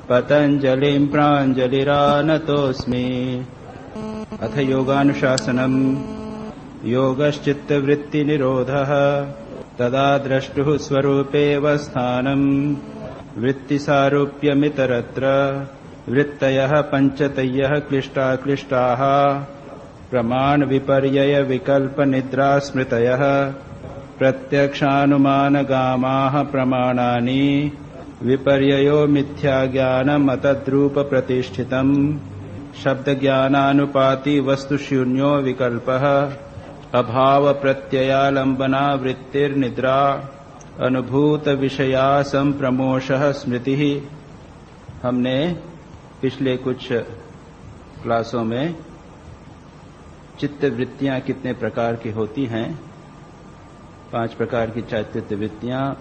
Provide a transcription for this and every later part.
पतञ्जलिं प्राञ्जलिरानतोऽस्मि। अथ योगानुशासनम्। योगश्चित्तवृत्तिनिरोधः। तदा द्रष्टुः स्वरूपेव स्थानम् वृत्तिसारूप्यमितरत्र। वृत्तयः पञ्चतयः क्लिष्टाक्लिष्टाः प्रमाणविपर्ययविकल्पनिद्रास्मृतयः प्रत्यक्षानुमानगामाः प्रमाणानि। विपर्ययो मिथ्याज्ञानमतद्रूपप्रतिष्ठितम् शब्दज्ञानानुपाति वस्तुशून्यो विकल्पः। अभावप्रत्ययालम्बना वृत्तिर्निद्रा अनुभूतविषया सम्प्रमोषः स्मृतिः। हमने पिछले कुछ क्लासों में चित्त वृत्तियां कितने प्रकार की होती हैं, 5 प्रकार की चित्त वृत्तियां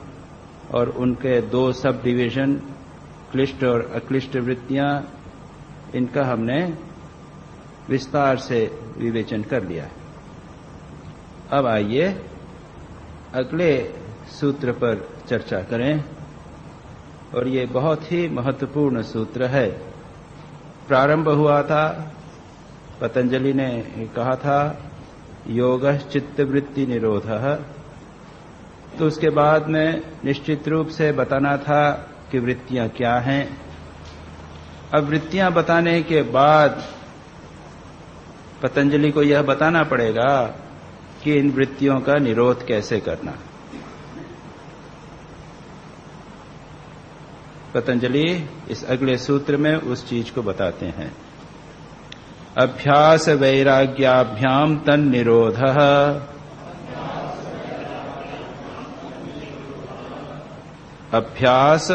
और उनके 2 सब डिवीजन क्लिष्ट और अक्लिष्ट वृत्तियां, इनका हमने विस्तार से विवेचन कर लिया है। अब आइए अगले सूत्र पर चर्चा करें, और ये बहुत ही महत्वपूर्ण सूत्र है। प्रारंभ हुआ था, पतंजलि ने कहा था योगः चित्तवृत्ति निरोधः। तो उसके बाद में निश्चित रूप से बताना था कि वृत्तियां क्या हैं। अब वृत्तियां बताने के बाद पतंजलि को यह बताना पड़ेगा कि इन वृत्तियों का निरोध कैसे करना। पतंजलि इस अगले सूत्र में उस चीज को बताते हैं। अभ्यास वैराग्याभ्याम तन्निरोधः। अभ्यास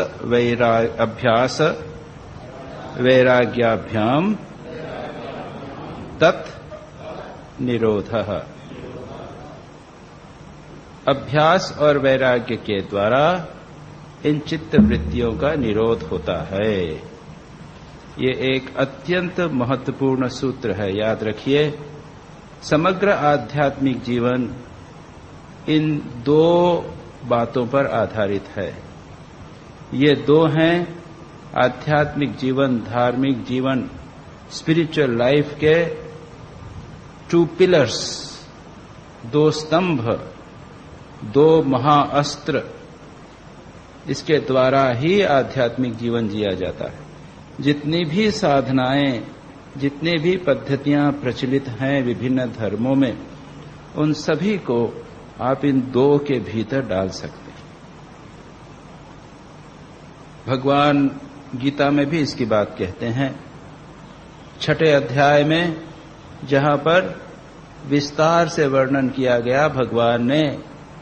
वैराग्याभ्याम तत् निरोधः। अभ्यास और वैराग्य के द्वारा इन चित्त वृत्तियों का निरोध होता है। ये एक अत्यंत महत्वपूर्ण सूत्र है, याद रखिए। समग्र आध्यात्मिक जीवन इन 2 बातों पर आधारित है। ये 2 हैं आध्यात्मिक जीवन, धार्मिक जीवन, स्पिरिचुअल लाइफ के 2 पिलर्स, 2 स्तंभ, 2 महाअस्त्र। इसके द्वारा ही आध्यात्मिक जीवन जिया जाता है। जितनी भी साधनाएं, जितनी भी पद्धतियां प्रचलित हैं विभिन्न धर्मों में, उन सभी को आप इन 2 के भीतर डाल सकते हैं। भगवान गीता में भी इसकी बात कहते हैं। 6ठे अध्याय में जहां पर विस्तार से वर्णन किया गया भगवान ने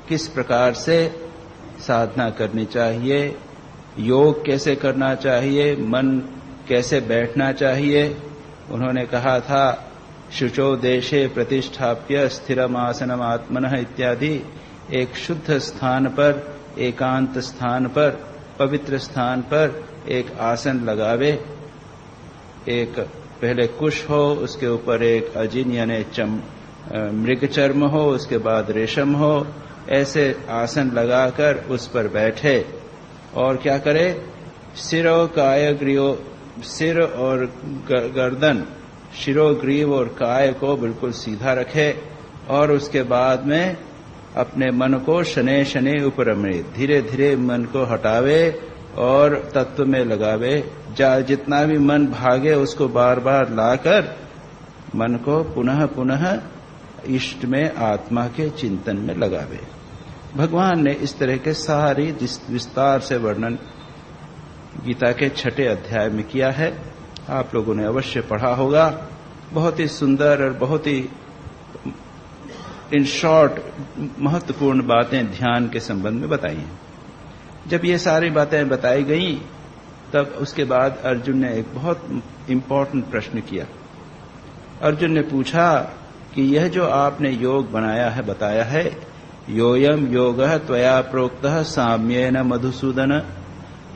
किस प्रकार से साधना करनी चाहिए, योग कैसे करना चाहिए, मन कैसे बैठना चाहिए। उन्होंने कहा था शुचो देशे प्रतिष्ठाप्य स्थिरमासनम आत्मनः इत्यादि। एक शुद्ध स्थान पर, एकांत स्थान पर, पवित्र स्थान पर एक आसन लगावे। एक पहले कुश हो, उसके ऊपर एक अजिन यानी मृग चर्म हो, उसके बाद रेशम हो। ऐसे आसन लगाकर उस पर बैठे और क्या करे, सिर और गर्दन, शिरोग्रीव और काय को बिल्कुल सीधा रखे और उसके बाद में अपने मन को शनै शनै उपरमे, धीरे धीरे मन को हटावे और तत्व में लगावे। जितना भी मन भागे उसको बार बार लाकर मन को पुनः पुनः इष्ट में, आत्मा के चिंतन में लगावे। भगवान ने इस तरह के सारी विस्तार से वर्णन गीता के 6ठे अध्याय में किया है। आप लोगों ने अवश्य पढ़ा होगा। बहुत ही सुंदर और बहुत ही इन शॉर्ट महत्वपूर्ण बातें ध्यान के संबंध में बताई हैं। जब ये सारी बातें बताई गई तब उसके बाद अर्जुन ने एक बहुत इंपॉर्टेंट प्रश्न किया। अर्जुन ने पूछा कि यह जो आपने योग बनाया है, बताया है, योयम योगः त्वया प्रोक्तः साम्येन मधुसूदन।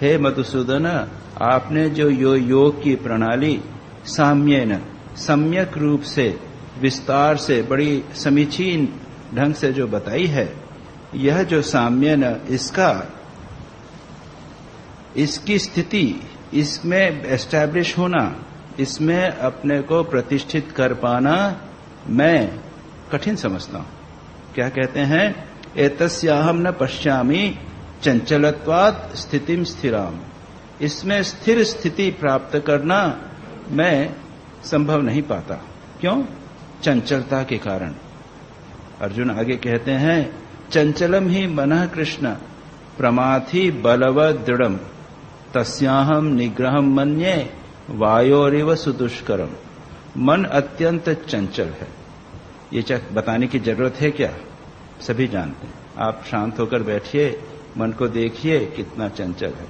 हे मधुसूदन, आपने जो योग की प्रणाली साम्येन, सम्यक रूप से, विस्तार से, बड़ी समीचीन ढंग से जो बताई है, यह जो साम्येन, इसकी स्थिति इसमें एस्टैब्लिश होना, इसमें अपने को प्रतिष्ठित कर पाना मैं कठिन समझता हूं। क्या कहते हैं, एतस्याहम न पश्यामि चंचलत्वात् स्थितिम स्थिराम। इसमें स्थिर स्थिति प्राप्त करना मैं संभव नहीं पाता। क्यों? चंचलता के कारण। अर्जुन आगे कहते हैं, चंचलम ही मनः कृष्ण प्रमाथि बलवद दृढ़म तस्याहम निग्रहम मन्ये वायोरिव सुदुष्करम। मन अत्यंत चंचल है। ये बताने की जरूरत है क्या? सभी जानते हैं। आप शांत होकर बैठिए, मन को देखिए कितना चंचल है।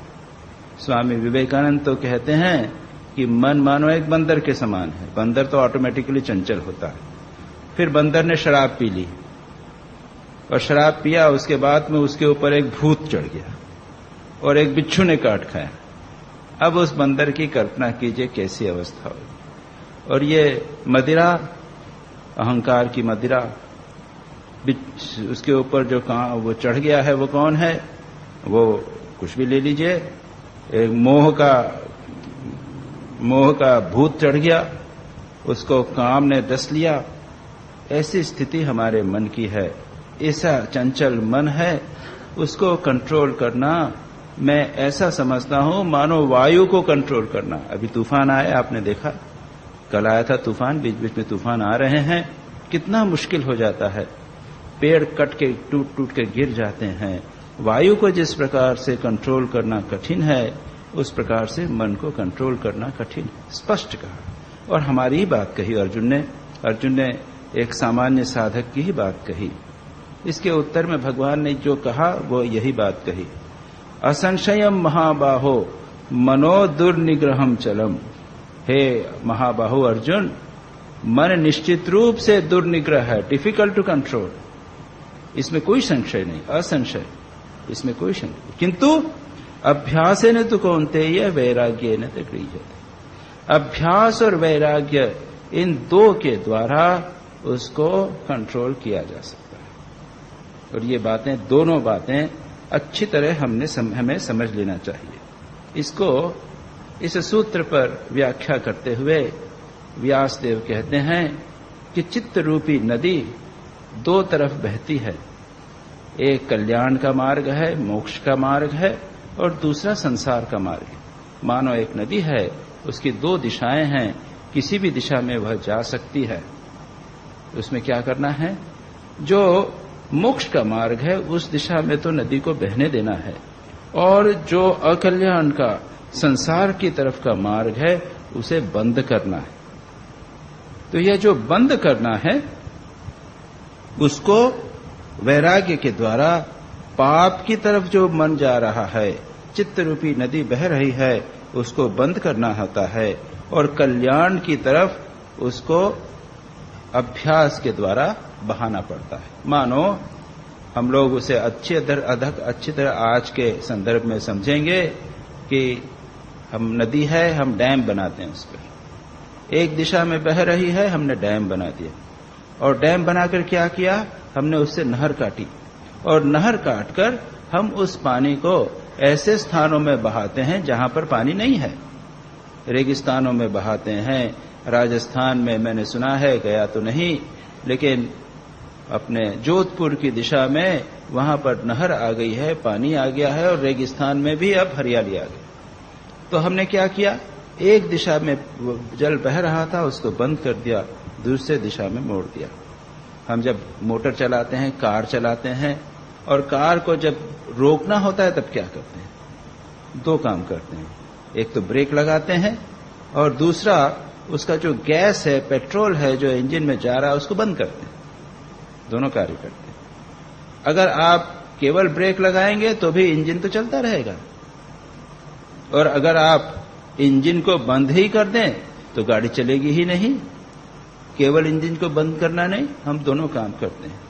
स्वामी विवेकानंद तो कहते हैं कि मन मानो एक बंदर के समान है। बंदर तो ऑटोमेटिकली चंचल होता है। फिर बंदर ने शराब पी ली और शराब पिया, उसके बाद में उसके ऊपर एक भूत चढ़ गया और एक बिच्छू ने काट खाया। अब उस बंदर की कल्पना कीजिए कैसी अवस्था होगी। और ये मदिरा, अहंकार की मदिरा, उसके ऊपर जो वो चढ़ गया है वो कौन है? वो कुछ भी ले लीजिए, एक मोह का भूत चढ़ गया, उसको काम ने डस लिया। ऐसी स्थिति हमारे मन की है। ऐसा चंचल मन है, उसको कंट्रोल करना मैं ऐसा समझता हूं मानो वायु को कंट्रोल करना। अभी तूफान आया, आपने देखा, कल आया था तूफान, बीच बीच में तूफान आ रहे हैं। कितना मुश्किल हो जाता है, पेड़ कट के टूट टूट के गिर जाते हैं। वायु को जिस प्रकार से कंट्रोल करना कठिन है, उस प्रकार से मन को कंट्रोल करना कठिन। स्पष्ट कहा और हमारी ही बात कही अर्जुन ने एक सामान्य साधक की ही बात कही। इसके उत्तर में भगवान ने जो कहा वो यही बात कही, असंशयम महाबाहो मनो दुर्निग्रहम चलम। हे महाबाहो अर्जुन, मन निश्चित रूप से दुर्निग्रह है, डिफिकल्ट टू कंट्रोल, इसमें कोई संशय नहीं, असंशय, इसमें कोई संशय। किंतु अभ्यासेन तु कौन्तेय वैराग्येन तु गृह्यते। अभ्यास और वैराग्य, इन दो के द्वारा उसको कंट्रोल किया जा सकता है। और ये बातें, दोनों बातें अच्छी तरह हमें समझ लेना चाहिए। इसको इस सूत्र पर व्याख्या करते हुए व्यासदेव कहते हैं कि चित्त रूपी नदी दो तरफ बहती है। एक कल्याण का मार्ग है, मोक्ष का मार्ग है, और दूसरा संसार का मार्ग है। मानो एक नदी है, उसकी दो दिशाएं हैं, किसी भी दिशा में वह जा सकती है। उसमें क्या करना है? जो मोक्ष का मार्ग है उस दिशा में तो नदी को बहने देना है, और जो अकल्याण का संसार की तरफ का मार्ग है उसे बंद करना है। तो यह जो बंद करना है उसको वैराग्य के द्वारा, पाप की तरफ जो मन जा रहा है, चित्त रूपी नदी बह रही है, उसको बंद करना होता है, और कल्याण की तरफ उसको अभ्यास के द्वारा बहाना पड़ता है। मानो हम लोग उसे अच्छी तरह आज के संदर्भ में समझेंगे कि हम नदी है, हम डैम बनाते हैं उस पर। एक दिशा में बह रही है, हमने डैम बना दिया, और डैम बनाकर क्या किया? हमने उससे नहर काटी, और नहर काटकर हम उस पानी को ऐसे स्थानों में बहाते हैं जहां पर पानी नहीं है। रेगिस्तानों में बहाते हैं। राजस्थान में मैंने सुना है, गया तो नहीं, लेकिन अपने जोधपुर की दिशा में वहां पर नहर आ गई है, पानी आ गया है, और रेगिस्तान में भी अब हरियाली आ गई। तो हमने क्या किया? एक दिशा में जल बह रहा था, उसको बंद कर दिया, दूसरे दिशा में मोड़ दिया। हम जब मोटर चलाते हैं, कार चलाते हैं, और कार को जब रोकना होता है तब क्या करते हैं? दो काम करते हैं। एक तो ब्रेक लगाते हैं, और दूसरा उसका जो गैस है, पेट्रोल है, जो इंजन में जा रहा है, उसको बंद करते हैं। दोनों कार्य करते हैं। अगर आप केवल ब्रेक लगाएंगे तो भी इंजन तो चलता रहेगा, और अगर आप इंजन को बंद ही कर दें तो गाड़ी चलेगी ही नहीं। केवल इंजन को बंद करना नहीं, हम दोनों काम करते हैं।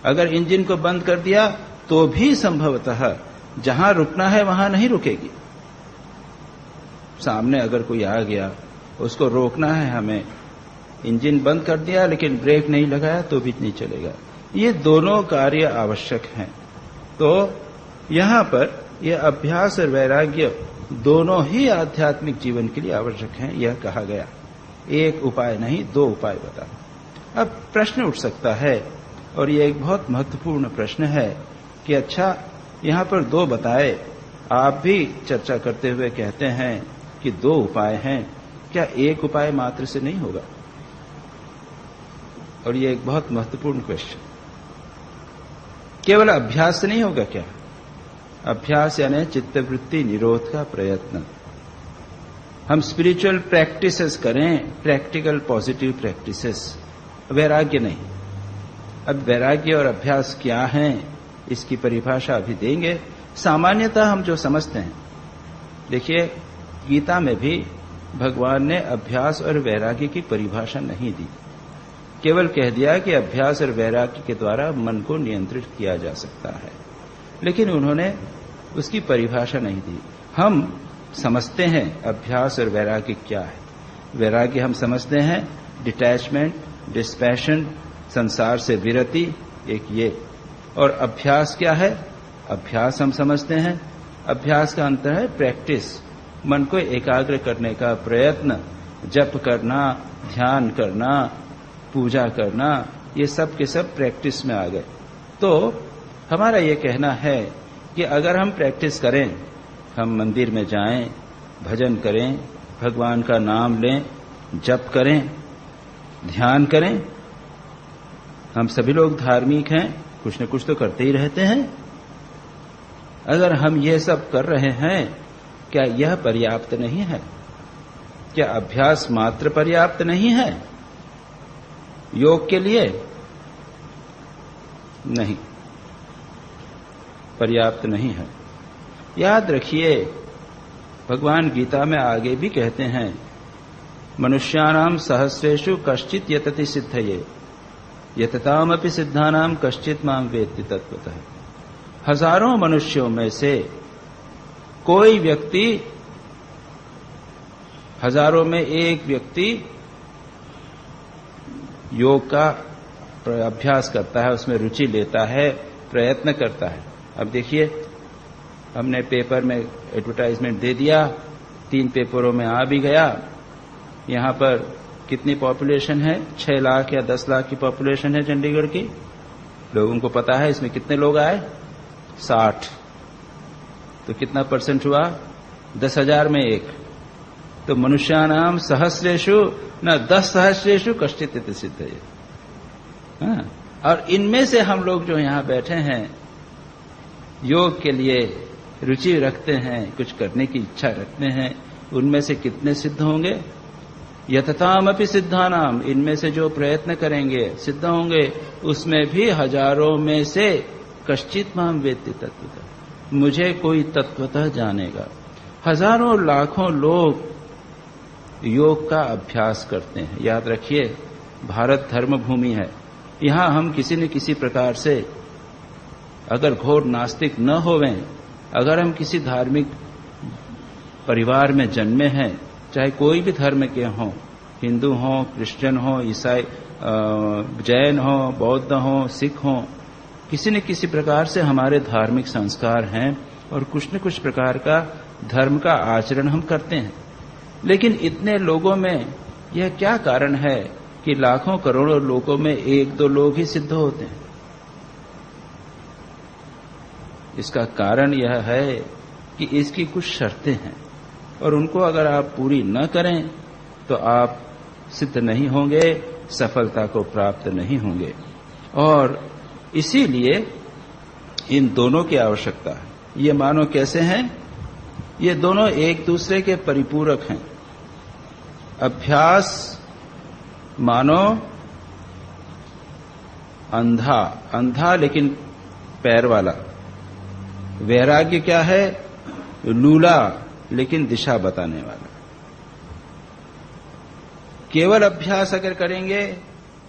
अगर इंजन को बंद कर दिया तो भी संभवतः जहां रुकना है वहां नहीं रुकेगी। सामने अगर कोई आ गया, उसको रोकना है हमें, इंजन बंद कर दिया लेकिन ब्रेक नहीं लगाया तो भी नहीं चलेगा। ये दोनों कार्य आवश्यक हैं। तो यहां पर यह अभ्यास और वैराग्य दोनों ही आध्यात्मिक जीवन के लिए आवश्यक हैं, यह कहा गया। एक उपाय नहीं, दो उपाय बता। अब प्रश्न उठ सकता है, और यह एक बहुत महत्वपूर्ण प्रश्न है कि अच्छा, यहां पर दो बताए, आप भी चर्चा करते हुए कहते हैं कि दो उपाय हैं, क्या एक उपाय मात्र से नहीं होगा? और यह एक बहुत महत्वपूर्ण क्वेश्चन। केवल अभ्यास से नहीं होगा क्या? अभ्यास यानी चित्तवृत्ति निरोध का प्रयत्न। हम स्पिरिचुअल प्रैक्टिसेस करें, प्रैक्टिकल पॉजिटिव प्रैक्टिसेस, वैराग्य नहीं। अब वैराग्य और अभ्यास क्या है, इसकी परिभाषा अभी देंगे। सामान्यतः हम जो समझते हैं, देखिए गीता में भी भगवान ने अभ्यास और वैराग्य की परिभाषा नहीं दी, केवल कह दिया कि अभ्यास और वैराग्य के द्वारा मन को नियंत्रित किया जा सकता है, लेकिन उन्होंने उसकी परिभाषा नहीं दी। हम समझते हैं अभ्यास और वैराग्य क्या है। वैराग्य हम समझते हैं डिटैचमेंट, डिस्पैशन, संसार से विरति, एक ये। और अभ्यास क्या है? अभ्यास हम समझते हैं, अभ्यास का अंत है प्रैक्टिस, मन को एकाग्र करने का प्रयत्न, जप करना, ध्यान करना, पूजा करना, ये सब के सब प्रैक्टिस में आ गए। तो हमारा ये कहना है कि अगर हम प्रैक्टिस करें, हम मंदिर में जाएं, भजन करें, भगवान का नाम लें, जप करें, ध्यान करें, हम सभी लोग धार्मिक हैं, कुछ न कुछ तो करते ही रहते हैं। अगर हम ये सब कर रहे हैं, क्या यह पर्याप्त नहीं है? क्या अभ्यास मात्र पर्याप्त नहीं है योग के लिए? नहीं, पर्याप्त नहीं है। याद रखिए, भगवान गीता में आगे भी कहते हैं, मनुष्याणाम सहस्रेषु कश्चित यतति सिद्धये यततामपि सिद्धानाम कश्चित माम वेत्ति तत्वतः। हजारों मनुष्यों में से कोई व्यक्ति, हजारों में एक व्यक्ति योग का अभ्यास करता है, उसमें रुचि लेता है, प्रयत्न करता है। अब देखिए, हमने पेपर में एडवर्टाइजमेंट दे दिया, 3 पेपरों में आ भी गया। यहां पर कितनी पॉपुलेशन है? 6 लाख या 10 लाख की पॉपुलेशन है चंडीगढ़ की। लोगों को पता है इसमें कितने लोग आए? 60। तो कितना परसेंट हुआ? 10,000 में एक। तो मनुष्यानाम सहस्रेषु न 10 सहस्रेषु कश्चित इति सिद्धये। हाँ, और इनमें से हम लोग जो यहां बैठे हैं, योग के लिए रुचि रखते हैं, कुछ करने की इच्छा रखते हैं, उनमें से कितने सिद्ध होंगे? यततामपि सिद्धानाम, इनमें से जो प्रयत्न करेंगे सिद्ध होंगे, उसमें भी हजारों में से कश्चित माम वेत्ति तत्वतः, मुझे कोई तत्वतः जानेगा। हजारों लाखों लोग योग का अभ्यास करते हैं। याद रखिए, भारत धर्म भूमि है। यहां हम किसी न किसी प्रकार से, अगर घोर नास्तिक न होवें, अगर हम किसी धार्मिक परिवार में जन्मे हैं, चाहे कोई भी धर्म के हों, हिंदू हों, क्रिश्चियन हों, ईसाई, जैन हों, बौद्ध हों, सिख हों, किसी न किसी प्रकार से हमारे धार्मिक संस्कार हैं और कुछ न कुछ प्रकार का धर्म का आचरण हम करते हैं। लेकिन इतने लोगों में यह क्या कारण है कि लाखों करोड़ों लोगों में 1-2 लोग ही सिद्ध होते हैं? इसका कारण यह है कि इसकी कुछ शर्तें हैं, और उनको अगर आप पूरी न करें तो आप सिद्ध नहीं होंगे, सफलता को प्राप्त नहीं होंगे। और इसीलिए इन दोनों की आवश्यकता है। ये मानो कैसे हैं? ये दोनों एक दूसरे के परिपूरक हैं। अभ्यास मानो अंधा, अंधा लेकिन पैर वाला। वैराग्य क्या है? लूला लेकिन दिशा बताने वाला। केवल अभ्यास अगर करेंगे,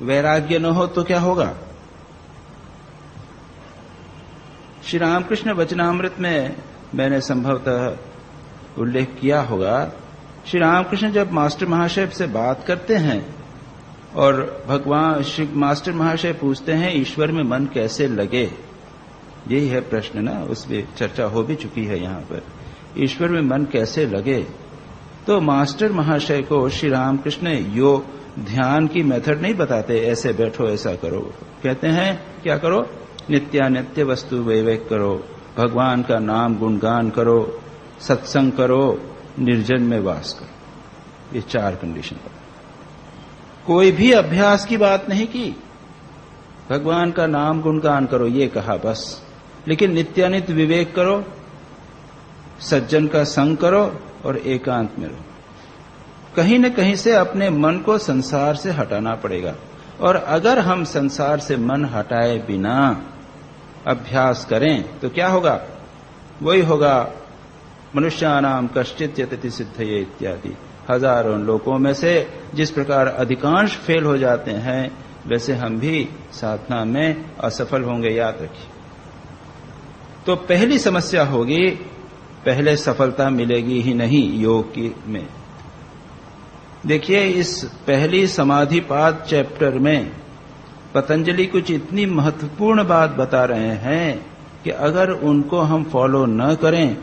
वैराग्य न हो तो क्या होगा? श्री रामकृष्ण वचनामृत में मैंने संभवतः उल्लेख किया होगा, श्री रामकृष्ण जब मास्टर महाशय से बात करते हैं और भगवान श्री मास्टर महाशय पूछते हैं ईश्वर में मन कैसे लगे, यही है प्रश्न ना, उसमें चर्चा हो भी चुकी है यहां पर। ईश्वर में मन कैसे लगे। तो मास्टर महाशय को श्री रामकृष्ण योग ध्यान की मेथड नहीं बताते, ऐसे बैठो ऐसा करो। कहते हैं क्या करो, नित्यानित्य वस्तु विवेक करो, भगवान का नाम गुणगान करो, सत्संग करो, निर्जन में वास करो। ये 4 कंडीशन पर कोई भी अभ्यास की बात नहीं की। भगवान का नाम गुणगान करो ये कहा बस, लेकिन नित्यानित्य विवेक करो, सज्जन का संग करो और एकांत में रहो। कहीं न कहीं से अपने मन को संसार से हटाना पड़ेगा। और अगर हम संसार से मन हटाए बिना अभ्यास करें तो क्या होगा, वही होगा मनुष्यानाम कश्चित् यतति सिद्धये इत्यादि। हजारों लोगों में से जिस प्रकार अधिकांश फेल हो जाते हैं, वैसे हम भी साधना में असफल होंगे, याद रखिए। तो पहली समस्या होगी, पहले सफलता मिलेगी ही नहीं योग की में। देखिए, इस पहली समाधिपाद चैप्टर में पतंजलि कुछ इतनी महत्वपूर्ण बात बता रहे हैं कि अगर उनको हम फॉलो न करें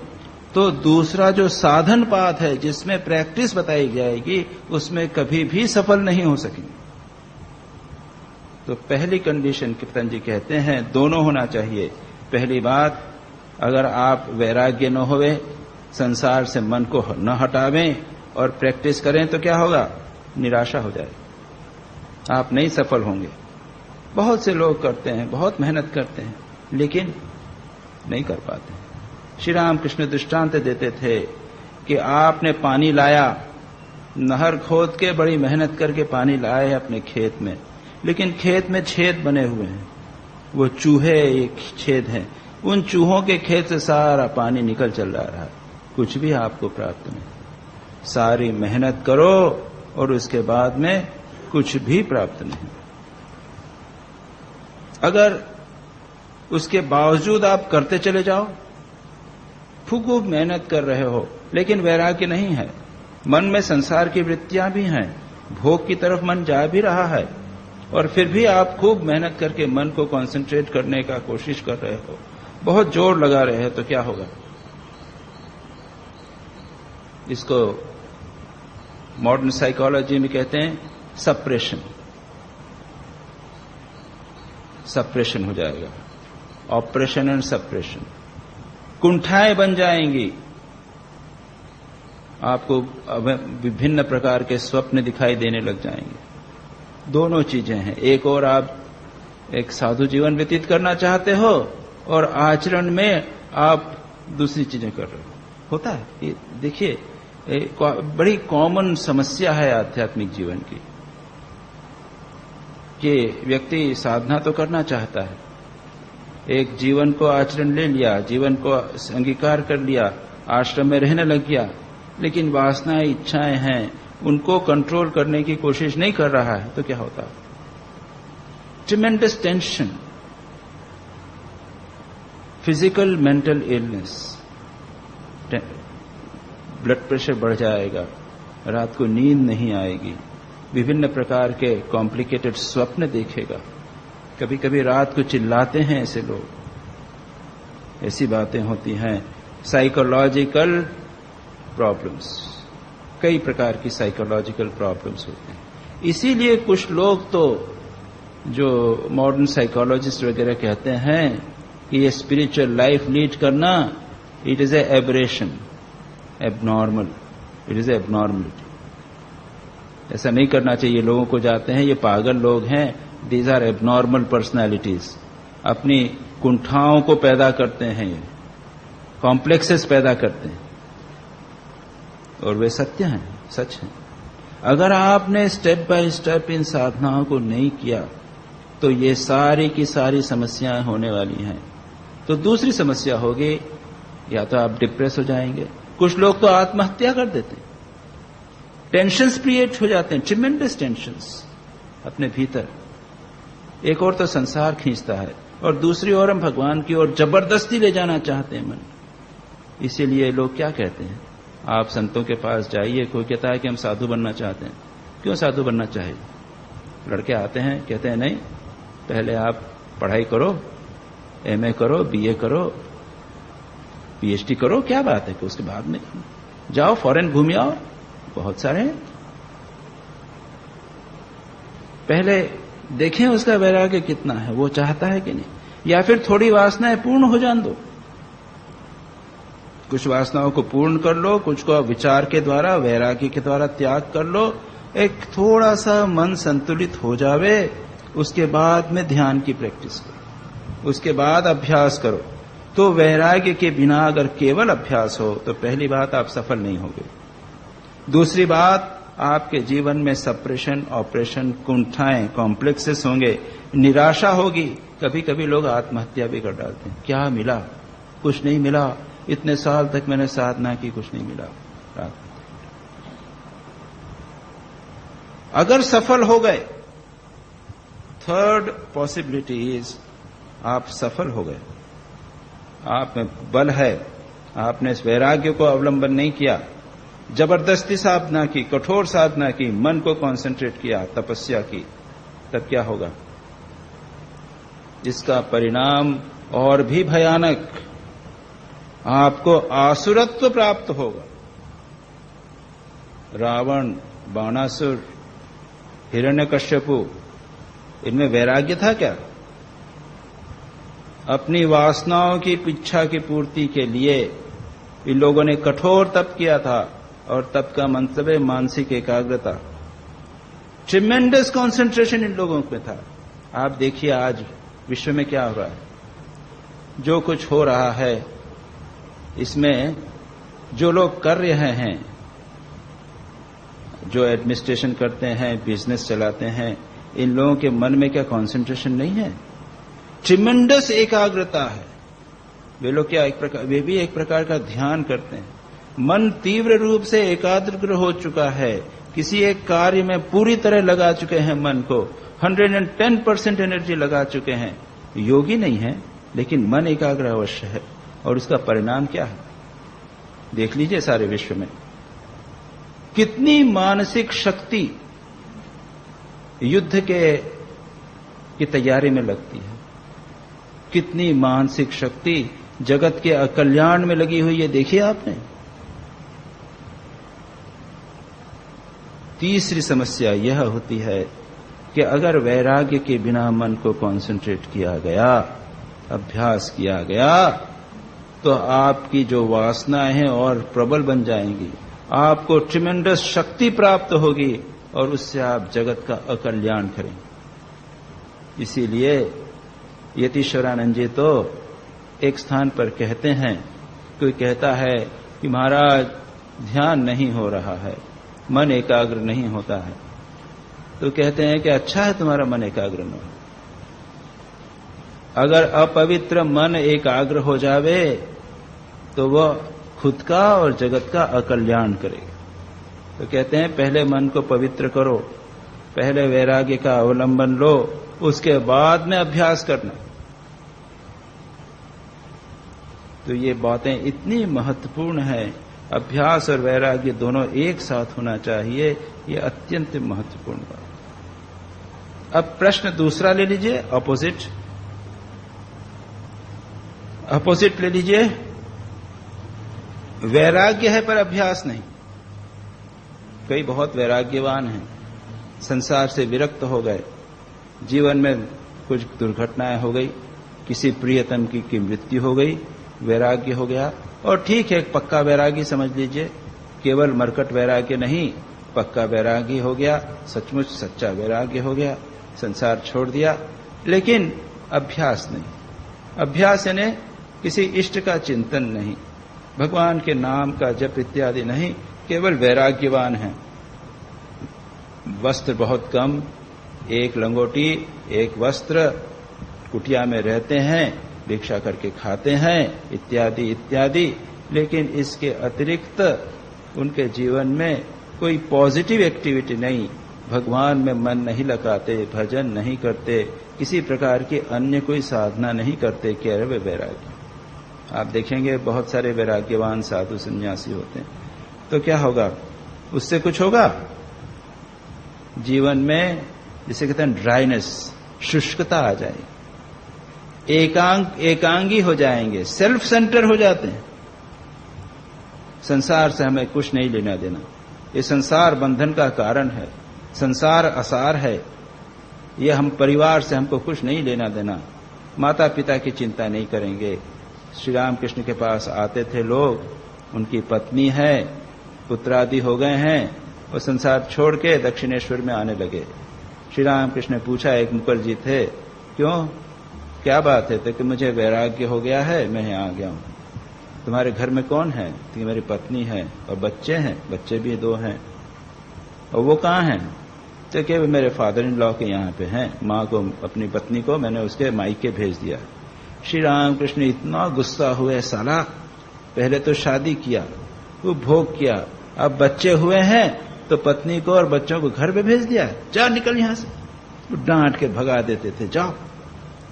तो दूसरा जो साधन पाद है जिसमें प्रैक्टिस बताई जाएगी उसमें कभी भी सफल नहीं हो सकेंगे। तो पहली कंडीशन पतंजलि कहते हैं दोनों होना चाहिए। पहली बात, अगर आप वैराग्य न होवे, संसार से मन को न हटावें और प्रैक्टिस करें तो क्या होगा, निराशा हो जाएगी, आप नहीं सफल होंगे। बहुत से लोग करते हैं, बहुत मेहनत करते हैं, लेकिन नहीं कर पाते। श्री रामकृष्ण दृष्टांत देते थे कि आपने पानी लाया, नहर खोद के बड़ी मेहनत करके पानी लाए अपने खेत में, लेकिन खेत में छेद बने हुए हैं, वो चूहे एक छेद हैं, उन चूहों के खेत से सारा पानी निकल चल रहा है, कुछ भी आपको प्राप्त नहीं। सारी मेहनत करो और उसके बाद में कुछ भी प्राप्त नहीं। अगर उसके बावजूद आप करते चले जाओ, खूब मेहनत कर रहे हो, लेकिन वैराग्य नहीं है, मन में संसार की वृत्तियां भी हैं, भोग की तरफ मन जा भी रहा है, और फिर भी आप खूब मेहनत करके मन को कंसंट्रेट करने का कोशिश कर रहे हो, बहुत जोर लगा रहे हैं, तो क्या होगा, इसको मॉडर्न साइकोलॉजी में कहते हैं सप्रेशन। सप्रेशन हो जाएगा, ऑपरेशन एंड सप्रेशन। कुंठाएं बन जाएंगी, आपको विभिन्न प्रकार के स्वप्न दिखाई देने लग जाएंगे। दोनों चीजें हैं, एक और आप एक साधु जीवन व्यतीत करना चाहते हो और आचरण में आप दूसरी चीजें कर रहे हो, होता है। ये देखिए, बड़ी कॉमन समस्या है आध्यात्मिक जीवन की कि व्यक्ति साधना तो करना चाहता है, एक जीवन को आचरण ले लिया, जीवन को अंगीकार कर लिया, आश्रम में रहने लग गया, लेकिन वासनाएं, इच्छाएं हैं, उनको कंट्रोल करने की कोशिश नहीं कर रहा है, तो क्या होता है, tremendous tension, physical mental illness, blood pressure बढ़ जाएगा, रात को नींद नहीं आएगी, विभिन्न प्रकार के कॉम्प्लिकेटेड स्वप्न देखेगा, कभी कभी रात को चिल्लाते हैं ऐसे लोग, ऐसी बातें होती हैं। साइकोलॉजिकल प्रॉब्लम्स, कई प्रकार की साइकोलॉजिकल प्रॉब्लम्स होते हैं। इसीलिए कुछ लोग तो जो मॉडर्न साइकोलॉजिस्ट वगैरह कहते हैं कि ये स्पिरिचुअल लाइफ लीड करना, it is a aberration, abnormal, it is abnormality, ऐसा नहीं करना चाहिए। लोगों को जाते हैं ये पागल लोग हैं, दीज आर एबनॉर्मल पर्सनैलिटीज, अपनी कुंठाओं को पैदा करते हैं, कॉम्प्लेक्सेस पैदा करते हैं, और वे सत्य हैं, सच हैं। अगर आपने स्टेप बाय स्टेप इन साधनाओं को नहीं किया तो ये सारी की सारी समस्याएं होने वाली हैं। तो दूसरी समस्या होगी, या तो आप डिप्रेस हो जाएंगे, कुछ लोग तो आत्महत्या कर देते हैं, टेंशन्स क्रिएट हो जाते हैं, ट्रिमेंडस टेंशन्स अपने भीतर। एक और तो संसार खींचता है और दूसरी ओर हम भगवान की ओर जबरदस्ती ले जाना चाहते हैं मन। इसीलिए लोग क्या कहते हैं, आप संतों के पास जाइए, कोई कहता है कि हम साधु बनना चाहते हैं, क्यों साधु बनना चाहिए? लड़के आते हैं, कहते हैं नहीं, पहले आप पढ़ाई करो, एमए करो, बीए करो, पीएचडी करो, क्या बात है कि उसके बाद में जाओ फॉरेन घूम आओ, बहुत सारे हैं। पहले देखें उसका वैराग्य कितना है, वो चाहता है कि नहीं, या फिर थोड़ी वासनाएं पूर्ण हो जान दो। कुछ वासनाओं को पूर्ण कर लो, कुछ को विचार के द्वारा, वैराग्य के द्वारा त्याग कर लो। एक थोड़ा सा मन संतुलित हो जावे, उसके बाद में ध्यान की प्रैक्टिस करो, उसके बाद अभ्यास करो। तो वैराग्य के बिना अगर केवल अभ्यास हो तो पहली बात आप सफल नहीं होगे। दूसरी बात, आपके जीवन में सप्रेशन, ऑपरेशन, कुंठाएं, कॉम्प्लेक्सेस होंगे, निराशा होगी। कभी कभी लोग आत्महत्या भी कर डालते हैं। क्या मिला? कुछ नहीं मिला, इतने साल तक मैंने साधना की, कुछ नहीं मिला। अगर सफल हो गए, थर्ड पॉसिबिलिटी इज आप सफल हो गए, आप में बल है, आपने इस वैराग्य को अवलंबन नहीं किया, जबरदस्ती साधना की, कठोर साधना की, मन को कॉन्सेंट्रेट किया, तपस्या की, तब क्या होगा? इसका परिणाम और भी भयानक, आपको आसुरत्व प्राप्त होगा। रावण, बाणासुर, हिरण्यकश्यपु, इनमें वैराग्य था क्या? अपनी वासनाओं की इच्छा की पूर्ति के लिए इन लोगों ने कठोर तप किया था, और तप का मंतव्य है मानसिक एकाग्रता। ट्रिमेंडस कॉन्सेंट्रेशन इन लोगों में था। आप देखिए आज विश्व में क्या हो रहा है, जो कुछ हो रहा है, इसमें जो लोग कर रहे हैं, जो एडमिनिस्ट्रेशन करते हैं, बिजनेस चलाते हैं, इन लोगों के मन में क्या कॉन्सेंट्रेशन नहीं है? ट्रिमेंडस एकाग्रता है। वे लोग क्या वे भी एक प्रकार का ध्यान करते हैं। मन तीव्र रूप से एकाग्र हो चुका है, किसी एक कार्य में पूरी तरह लगा चुके हैं, मन को 110% एनर्जी लगा चुके हैं। योगी नहीं है, लेकिन मन एकाग्र अवश्य है। और उसका परिणाम क्या है? देख लीजिए सारे विश्व में कितनी मानसिक शक्ति युद्ध की तैयारी में लगती है, कितनी मानसिक शक्ति जगत के कल्याण में लगी हुई है, देखिए आपने। तीसरी समस्या यह होती है कि अगर वैराग्य के बिना मन को कॉन्सेंट्रेट किया गया, अभ्यास किया गया, तो आपकी जो वासनाएं हैं और प्रबल बन जाएंगी, आपको ट्रिमेंडस शक्ति प्राप्त होगी, और उससे आप जगत का अकल्याण करेंगे। इसीलिए यतीश्वरानंद जी तो एक स्थान पर कहते हैं, कोई कहता है कि महाराज ध्यान नहीं हो रहा है, मन एकाग्र नहीं होता है, तो कहते हैं कि अच्छा है तुम्हारा मन एकाग्र न हो। अगर अपवित्र मन एकाग्र हो जावे तो वह खुद का और जगत का अकल्याण करेगा। तो कहते हैं पहले मन को पवित्र करो, पहले वैराग्य का अवलंबन लो, उसके बाद में अभ्यास करना। तो ये बातें इतनी महत्वपूर्ण है, अभ्यास और वैराग्य दोनों एक साथ होना चाहिए, ये अत्यंत महत्वपूर्ण बात। अब प्रश्न दूसरा ले लीजिए, अपोजिट ले लीजिए। वैराग्य है पर अभ्यास नहीं। कई बहुत वैराग्यवान हैं, संसार से विरक्त हो गए, जीवन में कुछ दुर्घटनाएं हो गई, किसी प्रियतम की मृत्यु हो गई, वैराग्य हो गया, और ठीक है, पक्का वैरागी समझ लीजिए, केवल मरकट वैराग्य नहीं, पक्का वैरागी हो गया, सचमुच सच्चा वैराग्य हो गया, संसार छोड़ दिया, लेकिन अभ्यास नहीं। अभ्यास यानी किसी इष्ट का चिंतन नहीं, भगवान के नाम का जप इत्यादि नहीं, केवल वैराग्यवान है। वस्त्र बहुत कम, एक लंगोटी, एक वस्त्र, कुटिया में रहते हैं, भिक्षा करके खाते हैं, इत्यादि इत्यादि, लेकिन इसके अतिरिक्त उनके जीवन में कोई पॉजिटिव एक्टिविटी नहीं, भगवान में मन नहीं लगाते, भजन नहीं करते, किसी प्रकार की अन्य कोई साधना नहीं करते, केवल वैराग्य। आप देखेंगे बहुत सारे वैराग्यवान साधु सन्यासी होते हैं, तो क्या होगा? उससे कुछ होगा? जीवन में जिसे कहते हैं ड्राइनेस, शुष्कता आ जाएगी, एकांगी हो जाएंगे, सेल्फ सेंटर हो जाते हैं, संसार से हमें कुछ नहीं लेना देना। ये संसार बंधन का कारण है, संसार असार है। ये हम परिवार से हमको कुछ नहीं लेना देना। माता पिता की चिंता नहीं करेंगे। श्री राम कृष्ण के पास आते थे लोग, उनकी पत्नी है, पुत्रादि हो गए हैं, वो संसार छोड़ के दक्षिणेश्वर में आने लगे। श्री राम कृष्ण ने पूछा, एक मुकुल जी थे, क्यों, क्या बात है? तो कि मुझे वैराग्य हो गया है, मैं यहाँ आ गया हूँ। तुम्हारे घर में कौन है? तो मेरी पत्नी है और बच्चे हैं, बच्चे भी 2 हैं। और वो कहाँ हैं? तो कि मेरे फादर इन लॉ के यहाँ पे हैं। माँ को, अपनी पत्नी को मैंने उसके मायके भेज दिया। श्री राम कृष्ण इतना गुस्सा हुए, साला पहले तो शादी किया, वो भोग किया, अब बच्चे हुए हैं तो पत्नी को और बच्चों को घर पे भेज दिया, जा निकल यहां से। वो डांट के भगा देते थे, जाओ,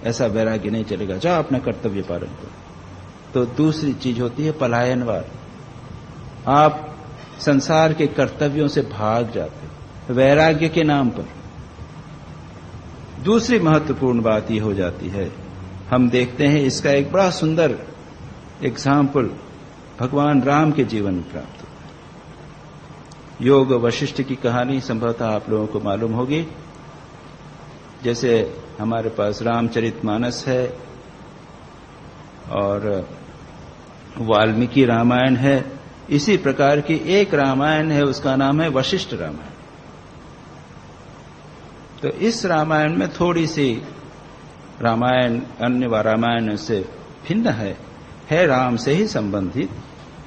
ऐसा वैराग्य नहीं चलेगा, जाओ अपना कर्तव्य पालन करो। तो दूसरी चीज होती है पलायनवाद। आप संसार के कर्तव्यों से भाग जाते वैराग्य के नाम पर। दूसरी महत्वपूर्ण बात यह हो जाती है, हम देखते हैं इसका एक बड़ा सुंदर एग्जाम्पल भगवान राम के जीवन में प्राप्त होता है। योग वशिष्ठ की कहानी संभवतः आप लोगों को मालूम होगी। जैसे हमारे पास रामचरितमानस है और वाल्मीकि रामायण है, इसी प्रकार की एक रामायण है, उसका नाम है वशिष्ठ रामायण। तो इस रामायण में थोड़ी सी रामायण अन्य रामायण से भिन्न है राम से ही संबंधित।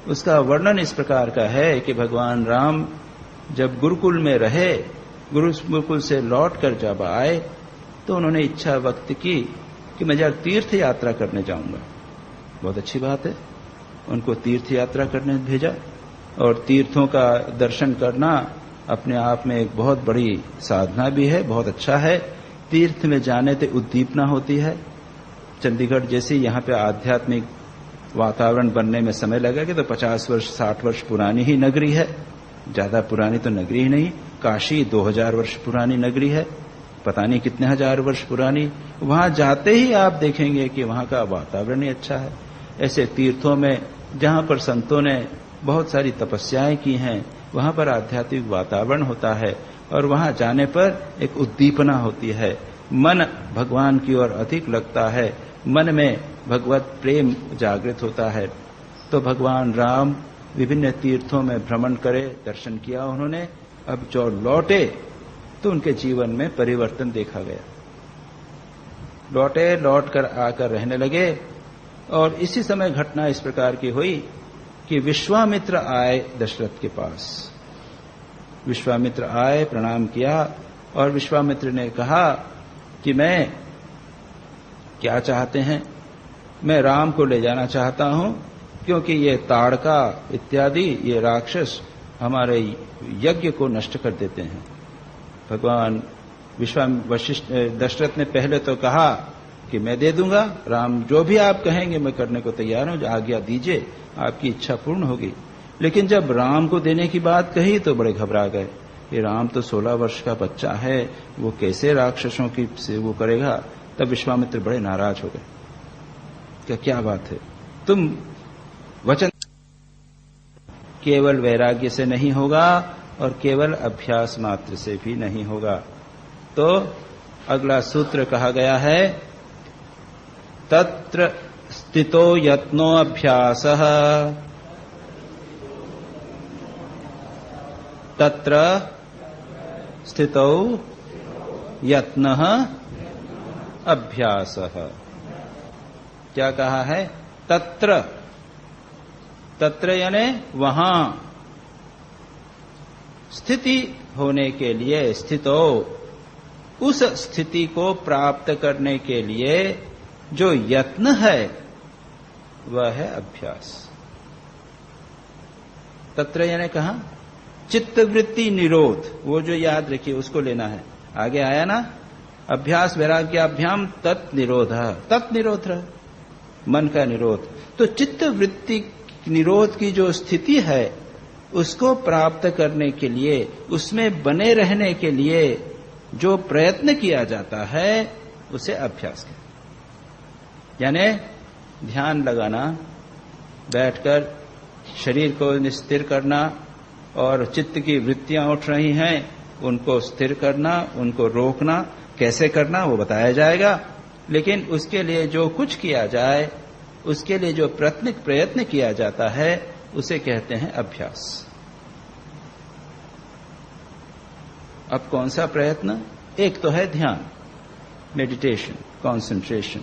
उसका वर्णन इस प्रकार का है कि भगवान राम जब गुरुकुल में रहे, गुरुकुल से लौटकर जब आए तो उन्होंने इच्छा व्यक्त की कि मैं जब तीर्थ यात्रा करने जाऊंगा। बहुत अच्छी बात है, उनको तीर्थ यात्रा करने भेजा। और तीर्थों का दर्शन करना अपने आप में एक बहुत बड़ी साधना भी है, बहुत अच्छा है। तीर्थ में जाने से उद्दीपना होती है। चंडीगढ़ जैसी यहाँ पे आध्यात्मिक वातावरण बनने में समय लगेगा तो 50 वर्ष 60 वर्ष पुरानी ही नगरी है, ज्यादा पुरानी तो नगरी ही नहीं। काशी 2000 वर्ष पुरानी नगरी है, पता नहीं कितने हजार वर्ष पुरानी। वहां जाते ही आप देखेंगे कि वहां का वातावरण ही अच्छा है। ऐसे तीर्थों में जहां पर संतों ने बहुत सारी तपस्याएं की हैं, वहां पर आध्यात्मिक वातावरण होता है और वहां जाने पर एक उद्दीपना होती है, मन भगवान की ओर अधिक लगता है, मन में भगवत प्रेम जागृत होता है। तो भगवान राम विभिन्न तीर्थों में भ्रमण करे, दर्शन किया उन्होंने। अब जो लौटे तो उनके जीवन में परिवर्तन देखा गया। लौटे, लौटकर आकर रहने लगे। और इसी समय घटना इस प्रकार की हुई कि विश्वामित्र आए दशरथ के पास। विश्वामित्र आए, प्रणाम किया और विश्वामित्र ने कहा कि मैं क्या चाहते हैं? मैं राम को ले जाना चाहता हूं, क्योंकि ये ताड़का इत्यादि ये राक्षस हमारे यज्ञ को नष्ट कर देते हैं। भगवान वशिष्ठ दशरथ ने पहले तो कहा कि मैं दे दूंगा, राम जो भी आप कहेंगे मैं करने को तैयार हूं, आज्ञा दीजिए, आपकी इच्छा पूर्ण होगी। लेकिन जब राम को देने की बात कही तो बड़े घबरा गए। ये राम तो 16 वर्ष का बच्चा है, वो कैसे राक्षसों की से वो करेगा? तब विश्वामित्र बड़े नाराज हो गए। क्या बात है, तुम वचन केवल वैराग्य से नहीं होगा और केवल अभ्यास मात्र से भी नहीं होगा। तो अगला सूत्र कहा गया है, तत्र स्थितो यत्नो अभ्यासः तत्र स्थितो यत्नः अभ्यासः। क्या कहा है? तत्र, तत्र यानी वहां, स्थिति होने के लिए, स्थितो, उस स्थिति को प्राप्त करने के लिए जो यत्न है वह है अभ्यास। तत्र यानी कहा? चित्तवृत्ति निरोध, वो जो याद रखिए उसको लेना है। आगे आया ना, अभ्यास वैराग्याभ्याम तत्निरोध, तत्निरोध मन का निरोध। तो चित्तवृत्ति निरोध की जो स्थिति है उसको प्राप्त करने के लिए, उसमें बने रहने के लिए जो प्रयत्न किया जाता है उसे अभ्यास कहते हैं। यानी ध्यान लगाना, बैठकर शरीर को स्थिर करना और चित्त की वृत्तियां उठ रही हैं उनको स्थिर करना, उनको रोकना, कैसे करना वो बताया जाएगा। लेकिन उसके लिए जो कुछ किया जाए, उसके लिए जो प्रयत्न किया जाता है उसे कहते हैं अभ्यास। अब कौन सा प्रयत्न? एक तो है ध्यान, मेडिटेशन, कंसंट्रेशन।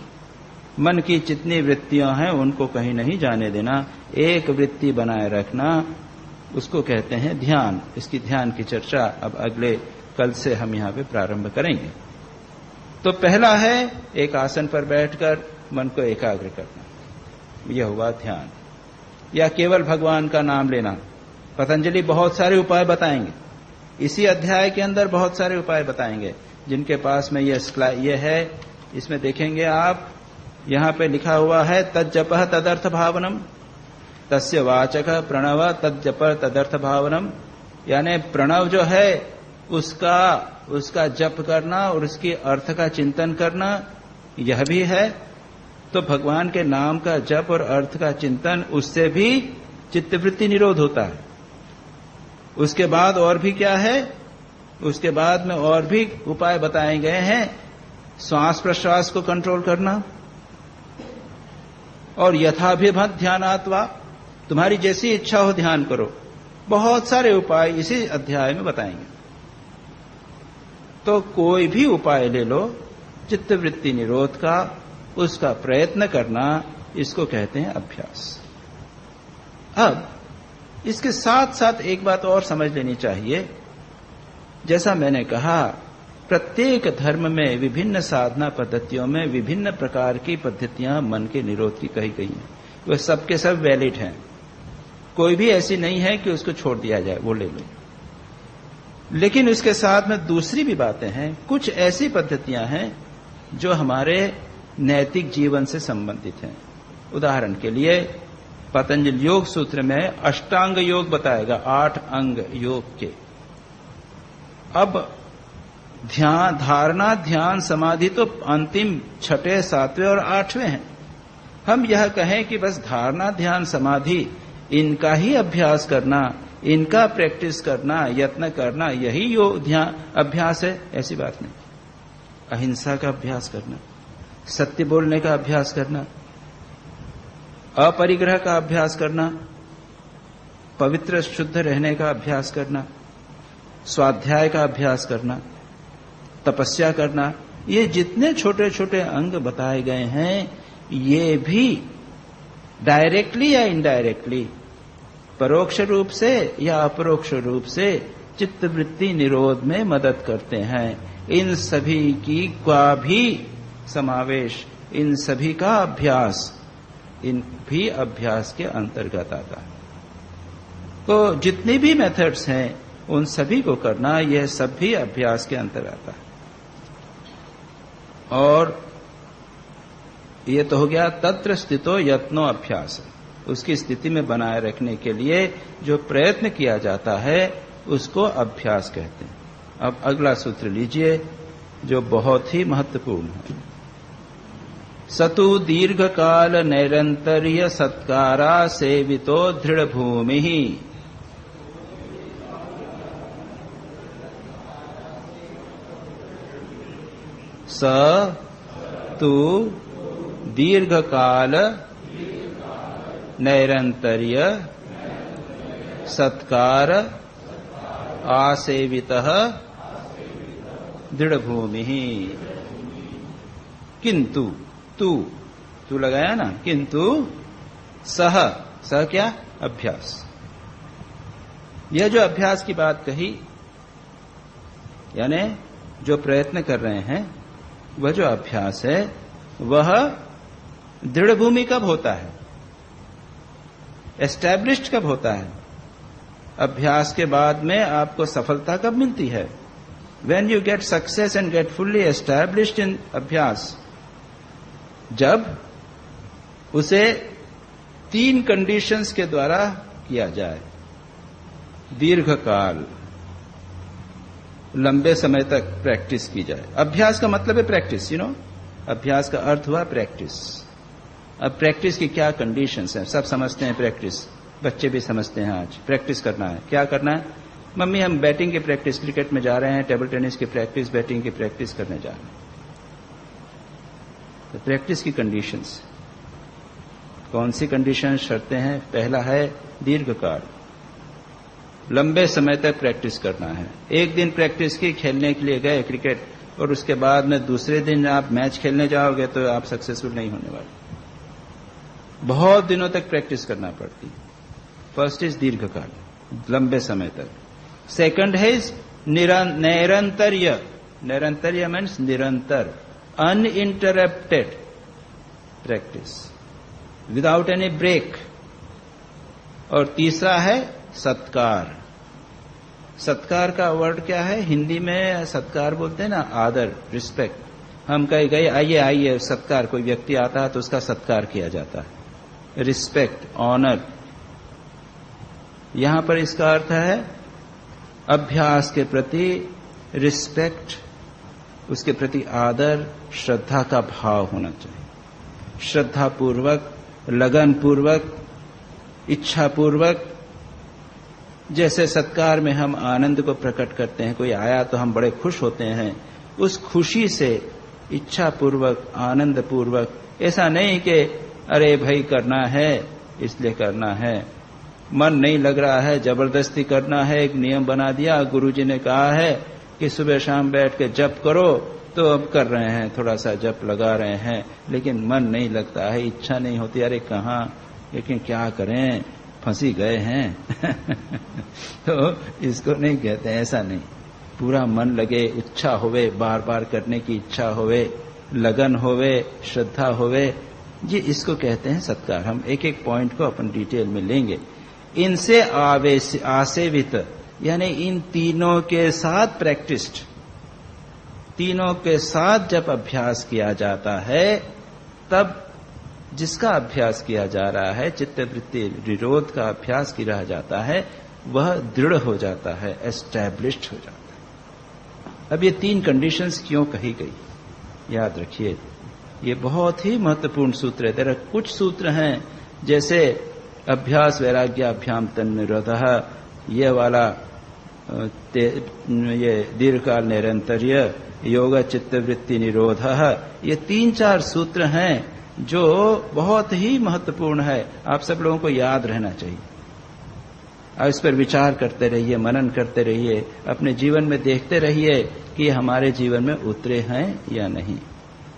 मन की जितनी वृत्तियां हैं उनको कहीं नहीं जाने देना, एक वृत्ति बनाए रखना, उसको कहते हैं ध्यान। इसकी ध्यान की चर्चा अब अगले कल से हम यहां पे प्रारंभ करेंगे। तो पहला है एक आसन पर बैठकर मन को एकाग्र करना, यह हुआ ध्यान, या केवल भगवान का नाम लेना। पतंजलि बहुत सारे उपाय बताएंगे, इसी अध्याय के अंदर बहुत सारे उपाय बताएंगे। जिनके पास में यह है, इसमें देखेंगे आप, यहां पे लिखा हुआ है तज्जपः तदर्थ भावनम, तस्य वाचक प्रणव तज्जप तदर्थ भावनम, यानी प्रणव जो है उसका जप करना और उसके अर्थ का चिंतन करना, यह भी है। तो भगवान के नाम का जप और अर्थ का चिंतन, उससे भी चित्तवृत्ति निरोध होता है। उसके बाद और भी क्या है? उसके बाद में और भी उपाय बताए गए हैं। श्वास प्रश्वास को कंट्रोल करना और यथाभिमत ध्यानात्वा, तुम्हारी जैसी इच्छा हो ध्यान करो। बहुत सारे उपाय इसी अध्याय में बताएंगे। तो कोई भी उपाय ले लो चित्तवृत्ति निरोध का, उसका प्रयत्न करना, इसको कहते हैं अभ्यास। अब इसके साथ साथ एक बात और समझ लेनी चाहिए। जैसा मैंने कहा, प्रत्येक धर्म में विभिन्न साधना पद्धतियों में विभिन्न प्रकार की पद्धतियां मन के निरोध की कही गई हैं। वह सबके सब वैलिड हैं, कोई भी ऐसी नहीं है कि उसको छोड़ दिया जाए, वो ले लो। लेकिन उसके साथ में दूसरी भी बातें हैं। कुछ ऐसी पद्धतियां हैं जो हमारे नैतिक जीवन से संबंधित हैं। उदाहरण के लिए पतंजलि योग सूत्र में अष्टांग योग बताएगा, 8 अंग योग के। अब ध्यान, धारणा, ध्यान, समाधि तो अंतिम 6, 7वें और 8वें हैं। हम यह कहें कि बस धारणा, ध्यान, समाधि, इनका ही अभ्यास करना, इनका प्रैक्टिस करना, यत्न करना, यही योग ध्यान अभ्यास है, ऐसी बात नहीं। अहिंसा का अभ्यास करना, सत्य बोलने का अभ्यास करना, अपरिग्रह का अभ्यास करना, पवित्र शुद्ध रहने का अभ्यास करना, स्वाध्याय का अभ्यास करना, तपस्या करना, ये जितने छोटे छोटे अंग बताए गए हैं, ये भी डायरेक्टली या इनडायरेक्टली, परोक्ष रूप से या अपरोक्ष रूप से चित्तवृत्ति निरोध में मदद करते हैं। इन सभी की का भी समावेश, इन सभी का अभ्यास, इन भी अभ्यास के अंतर्गत आता है। तो जितनी भी मेथड्स हैं उन सभी को करना, यह सब भी अभ्यास के अंतर्गत आता है। और ये तो हो गया तत्र स्थितो यत्नो अभ्यास, उसकी स्थिति में बनाए रखने के लिए जो प्रयत्न किया जाता है उसको अभ्यास कहते हैं। अब अगला सूत्र लीजिए जो बहुत ही महत्वपूर्ण है। सतु दीर्घकाल नैरंतर्य सत्कारा सेवितो दृढ़ भूमि, स तु दीर्घकाल नैरंतर्य सत्कार आसेवितः दृढ़ भूमि। किंतु तू लगाया ना, किंतु सह क्या? अभ्यास। यह जो अभ्यास की बात कही, यानी जो प्रयत्न कर रहे हैं, वह जो अभ्यास है वह दृढ़ भूमि कब होता है? एस्टैब्लिश्ड कब होता है? अभ्यास के बाद में आपको सफलता कब मिलती है? When you get success and get fully established in अभ्यास, जब उसे 3 कंडीशंस के द्वारा किया जाए। दीर्घकाल, लंबे समय तक प्रैक्टिस की जाए। अभ्यास का मतलब है प्रैक्टिस, अभ्यास का अर्थ हुआ प्रैक्टिस। अब प्रैक्टिस की क्या कंडीशंस हैं? सब समझते हैं प्रैक्टिस। बच्चे भी समझते हैं आज प्रैक्टिस करना है। क्या करना है? मम्मी हम बैटिंग की प्रैक्टिस, क्रिकेट में जा रहे हैं, टेबल टेनिस की प्रैक्टिस, बैटिंग की प्रैक्टिस करने जा रहे हैं। तो प्रैक्टिस की कंडीशंस, कौन सी कंडीशन, शर्तें हैं? पहला है दीर्घकाल, लंबे समय तक प्रैक्टिस करना है। एक दिन प्रैक्टिस की, खेलने के लिए गए क्रिकेट, और उसके बाद में दूसरे दिन आप मैच खेलने जाओगे तो आप सक्सेसफुल नहीं होने वाले। बहुत दिनों तक प्रैक्टिस करना पड़ती। फर्स्ट इज दीर्घकाल, लंबे समय तक। सेकंड है निरंतर्य, निरंतर्य मीन्स निरंतर, uninterrupted practice without any break. और तीसरा है सत्कार। सत्कार का वर्ड क्या है? हिंदी में सत्कार बोलते हैं ना, आदर, रिस्पेक्ट। हम कहीं गए, आइए आइए, सत्कार, कोई व्यक्ति आता है तो उसका सत्कार किया जाता है, रिस्पेक्ट, ऑनर। यहां पर इसका अर्थ है अभ्यास के प्रति रिस्पेक्ट, उसके प्रति आदर, श्रद्धा का भाव होना चाहिए। श्रद्धा पूर्वक, लगन पूर्वक, इच्छा पूर्वक। जैसे सत्कार में हम आनंद को प्रकट करते हैं, कोई आया तो हम बड़े खुश होते हैं, उस खुशी से इच्छा पूर्वक, आनंद पूर्वक। ऐसा नहीं कि अरे भाई करना है इसलिए करना है, मन नहीं लग रहा है जबरदस्ती करना है। एक नियम बना दिया, गुरुजी ने कहा है कि सुबह शाम बैठ के जप करो, तो अब कर रहे हैं, थोड़ा सा जप लगा रहे हैं, लेकिन मन नहीं लगता है, इच्छा नहीं होती, अरे कहाँ, लेकिन क्या करें, फंसी गए हैं। तो इसको नहीं कहते, ऐसा नहीं। पूरा मन लगे, इच्छा होवे, बार बार करने की इच्छा होवे, लगन होवे, श्रद्धा होवे, ये इसको कहते हैं सत्कार। हम एक एक पॉइंट को अपन डिटेल में लेंगे। इनसे आसेवित, यानी इन तीनों के साथ प्रैक्टिस्ड, तीनों के साथ जब अभ्यास किया जाता है, तब जिसका अभ्यास किया जा रहा है, चित्तवृत्ति निरोध का अभ्यास किया जाता है, वह दृढ़ हो जाता है, एस्टैब्लिश्ड हो जाता है। अब ये तीन कंडीशंस क्यों कही गई, याद रखिए, ये बहुत ही महत्वपूर्ण सूत्र है। तेरा कुछ सूत्र हैं, जैसे अभ्यास वैराग्याभ्याम तन्निरोधः, ये वाला ये दीर्घकाल निरंतर्य, योग चित्तवृत्ति निरोधः, ये 3-4 सूत्र हैं जो बहुत ही महत्वपूर्ण है। आप सब लोगों को याद रहना चाहिए। आप इस पर विचार करते रहिए, मनन करते रहिए, अपने जीवन में देखते रहिए कि ये हमारे जीवन में उतरे हैं या नहीं।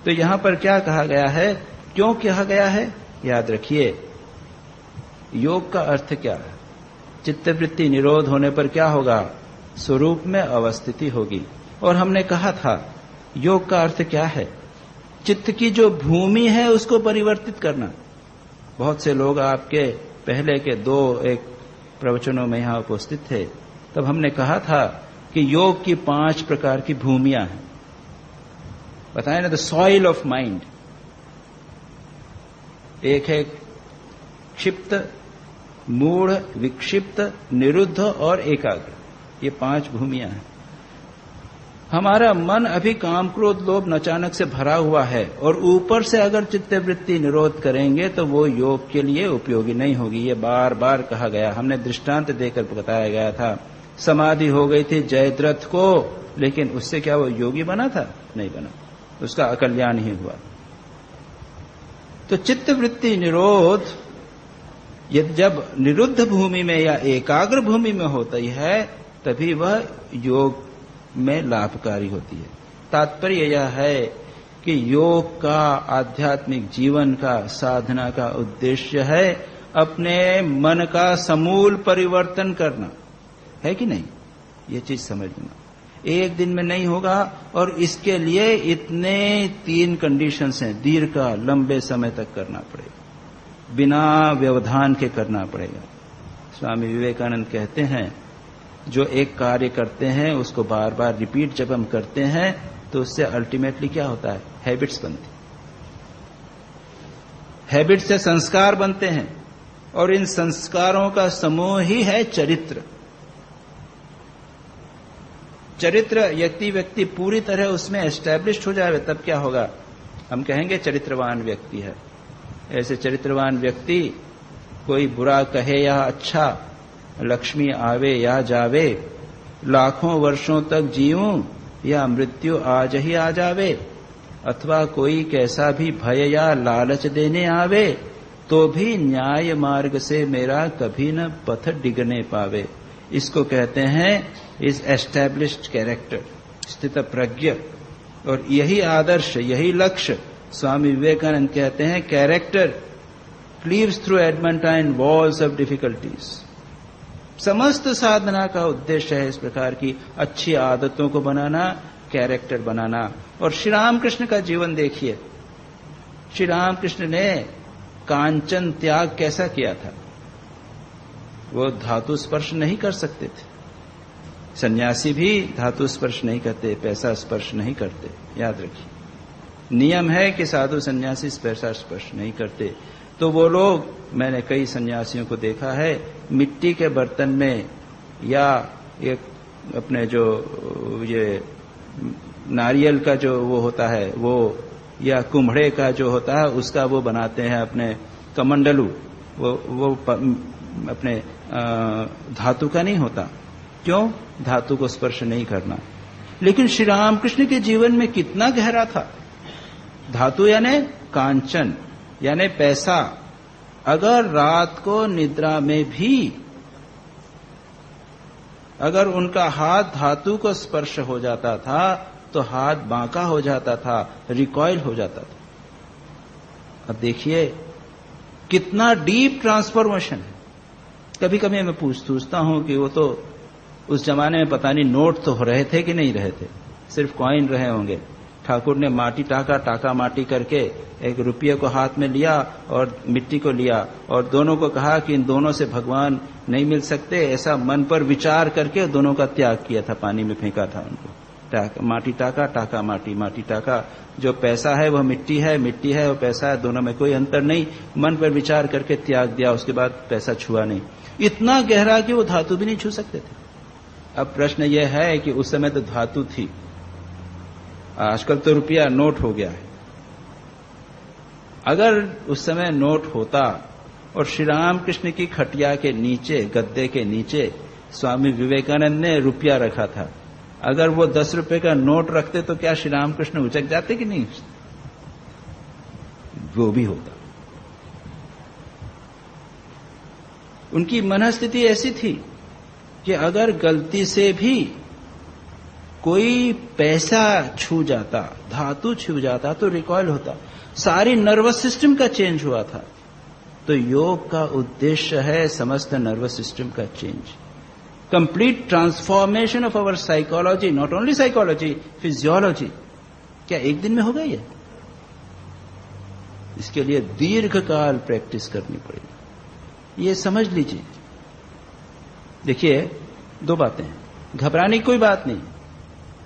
तो यहां पर क्या कहा गया है, क्यों कहा गया है, याद रखिए। योग का अर्थ क्या है? चित्तवृत्ति निरोध होने पर क्या होगा? स्वरूप में अवस्थिति होगी। और हमने कहा था योग का अर्थ क्या है? चित्त की जो भूमि है उसको परिवर्तित करना। बहुत से लोग आपके पहले के 2-1 प्रवचनों में यहां उपस्थित थे, तब हमने कहा था कि योग की 5 प्रकार की भूमियां हैं। बताए ना, द सॉइल ऑफ माइंड। एक है क्षिप्त, मूढ़, विक्षिप्त, निरुद्ध और एकाग्र। ये 5 भूमियां हैं। हमारा मन अभी काम क्रोध लोभ नचानक से भरा हुआ है, और ऊपर से अगर चित्तवृत्ति निरोध करेंगे तो वो योग के लिए उपयोगी नहीं होगी। ये बार बार कहा गया, हमने दृष्टांत देकर बताया गया था। समाधि हो गई थी जयद्रथ को, लेकिन उससे क्या वो योगी बना था? नहीं बना, उसका अकल्याण ही हुआ। तो चित्तवृत्ति निरोध यदि जब निरुद्ध भूमि में या एकाग्र भूमि में होती है, तभी वह योग में लाभकारी होती है। तात्पर्य यह है कि योग का, आध्यात्मिक जीवन का, साधना का उद्देश्य है अपने मन का समूल परिवर्तन करना, है कि नहीं? ये चीज समझना। एक दिन में नहीं होगा, और इसके लिए इतने 3 कंडीशंस हैं। दीर्घकाल, लंबे समय तक करना पड़ेगा, बिना व्यवधान के करना पड़ेगा। स्वामी विवेकानंद कहते हैं, जो एक कार्य करते हैं उसको बार बार रिपीट जब हम करते हैं तो उससे अल्टीमेटली क्या होता है? हैबिट्स बनती। हैबिट से संस्कार बनते हैं, और इन संस्कारों का समूह ही है चरित्र। चरित्र यदि व्यक्ति पूरी तरह उसमें एस्टैब्लिश्ड हो जाए, तब क्या होगा? हम कहेंगे चरित्रवान व्यक्ति है। ऐसे चरित्रवान व्यक्ति कोई बुरा कहे या अच्छा, लक्ष्मी आवे या जावे, लाखों वर्षों तक जीऊं या मृत्यु आज ही आ जावे, अथवा कोई कैसा भी भय या लालच देने आवे, तो भी न्याय मार्ग से मेरा कभी न पथ डिगने पावे। इसको कहते हैं इस एस्टैब्लिश्ड कैरेक्टर, स्थित प्रज्ञ। और यही आदर्श, यही लक्ष्य स्वामी विवेकानंद कहते हैं, character cleaves through adamantine walls of difficulties. समस्त साधना का उद्देश्य है इस प्रकार की अच्छी आदतों को बनाना, कैरेक्टर बनाना। और श्री रामकृष्ण का जीवन देखिए, श्री रामकृष्ण ने कांचन त्याग कैसा किया था। वो धातु स्पर्श नहीं कर सकते थे। सन्यासी भी धातु स्पर्श नहीं करते, पैसा स्पर्श नहीं करते, याद रखिए। नियम है कि साधु सन्यासी पैसा स्पर्श नहीं करते। तो वो लोग, मैंने कई सन्यासियों को देखा है, मिट्टी के बर्तन में या एक अपने जो ये नारियल का जो वो होता है वो, या कुम्हड़े का जो होता है उसका वो बनाते हैं अपने कमंडलू, वो अपने धातु का नहीं होता। क्यों? धातु को स्पर्श नहीं करना। लेकिन श्री रामकृष्ण के जीवन में कितना गहरा था। धातु यानी कांचन, यानी पैसा। अगर रात को निद्रा में भी अगर उनका हाथ धातु को स्पर्श हो जाता था तो हाथ बांका हो जाता था, रिकॉइल हो जाता था। अब देखिए कितना डीप ट्रांसफॉर्मेशन है। कभी कभी मैं पूछता हूं कि वो तो उस जमाने में पता नहीं नोट तो रहे थे कि नहीं रहे थे, सिर्फ कॉइन रहे होंगे। ठाकुर ने माटी टाका माटी करके एक रुपये को हाथ में लिया और मिट्टी को लिया और दोनों को कहा कि इन दोनों से भगवान नहीं मिल सकते, ऐसा मन पर विचार करके दोनों का त्याग किया था, पानी में फेंका था उनको। माटी टाका माटी टाका। जो पैसा है वह मिट्टी है वो पैसा है, दोनों में कोई अंतर नहीं। मन पर विचार करके त्याग दिया, उसके बाद पैसा छुआ नहीं। इतना गहरा कि वो धातु भी नहीं छू सकते थे। अब प्रश्न यह है कि उस समय तो धातु थी, आजकल तो रुपया नोट हो गया है। अगर उस समय नोट होता और श्री रामकृष्ण की खटिया के नीचे, गद्दे के नीचे स्वामी विवेकानंद ने रुपया रखा था, अगर वो 10 रुपए का नोट रखते तो क्या श्री रामकृष्ण उचक जाते कि नहीं? वो भी होता। उनकी मनस्थिति ऐसी थी कि अगर गलती से भी कोई पैसा छू जाता, धातु छू जाता तो रिकॉइल होता। सारी नर्वस सिस्टम का चेंज हुआ था। तो योग का उद्देश्य है समस्त नर्वस सिस्टम का change, complete transformation of our psychology, not only psychology, physiology. क्या एक दिन में हो गई है? इसके लिए दीर्घकाल प्रैक्टिस करनी पड़ेगी, ये समझ लीजिए। देखिए, 2 बातें हैं। घबराने की कोई बात नहीं,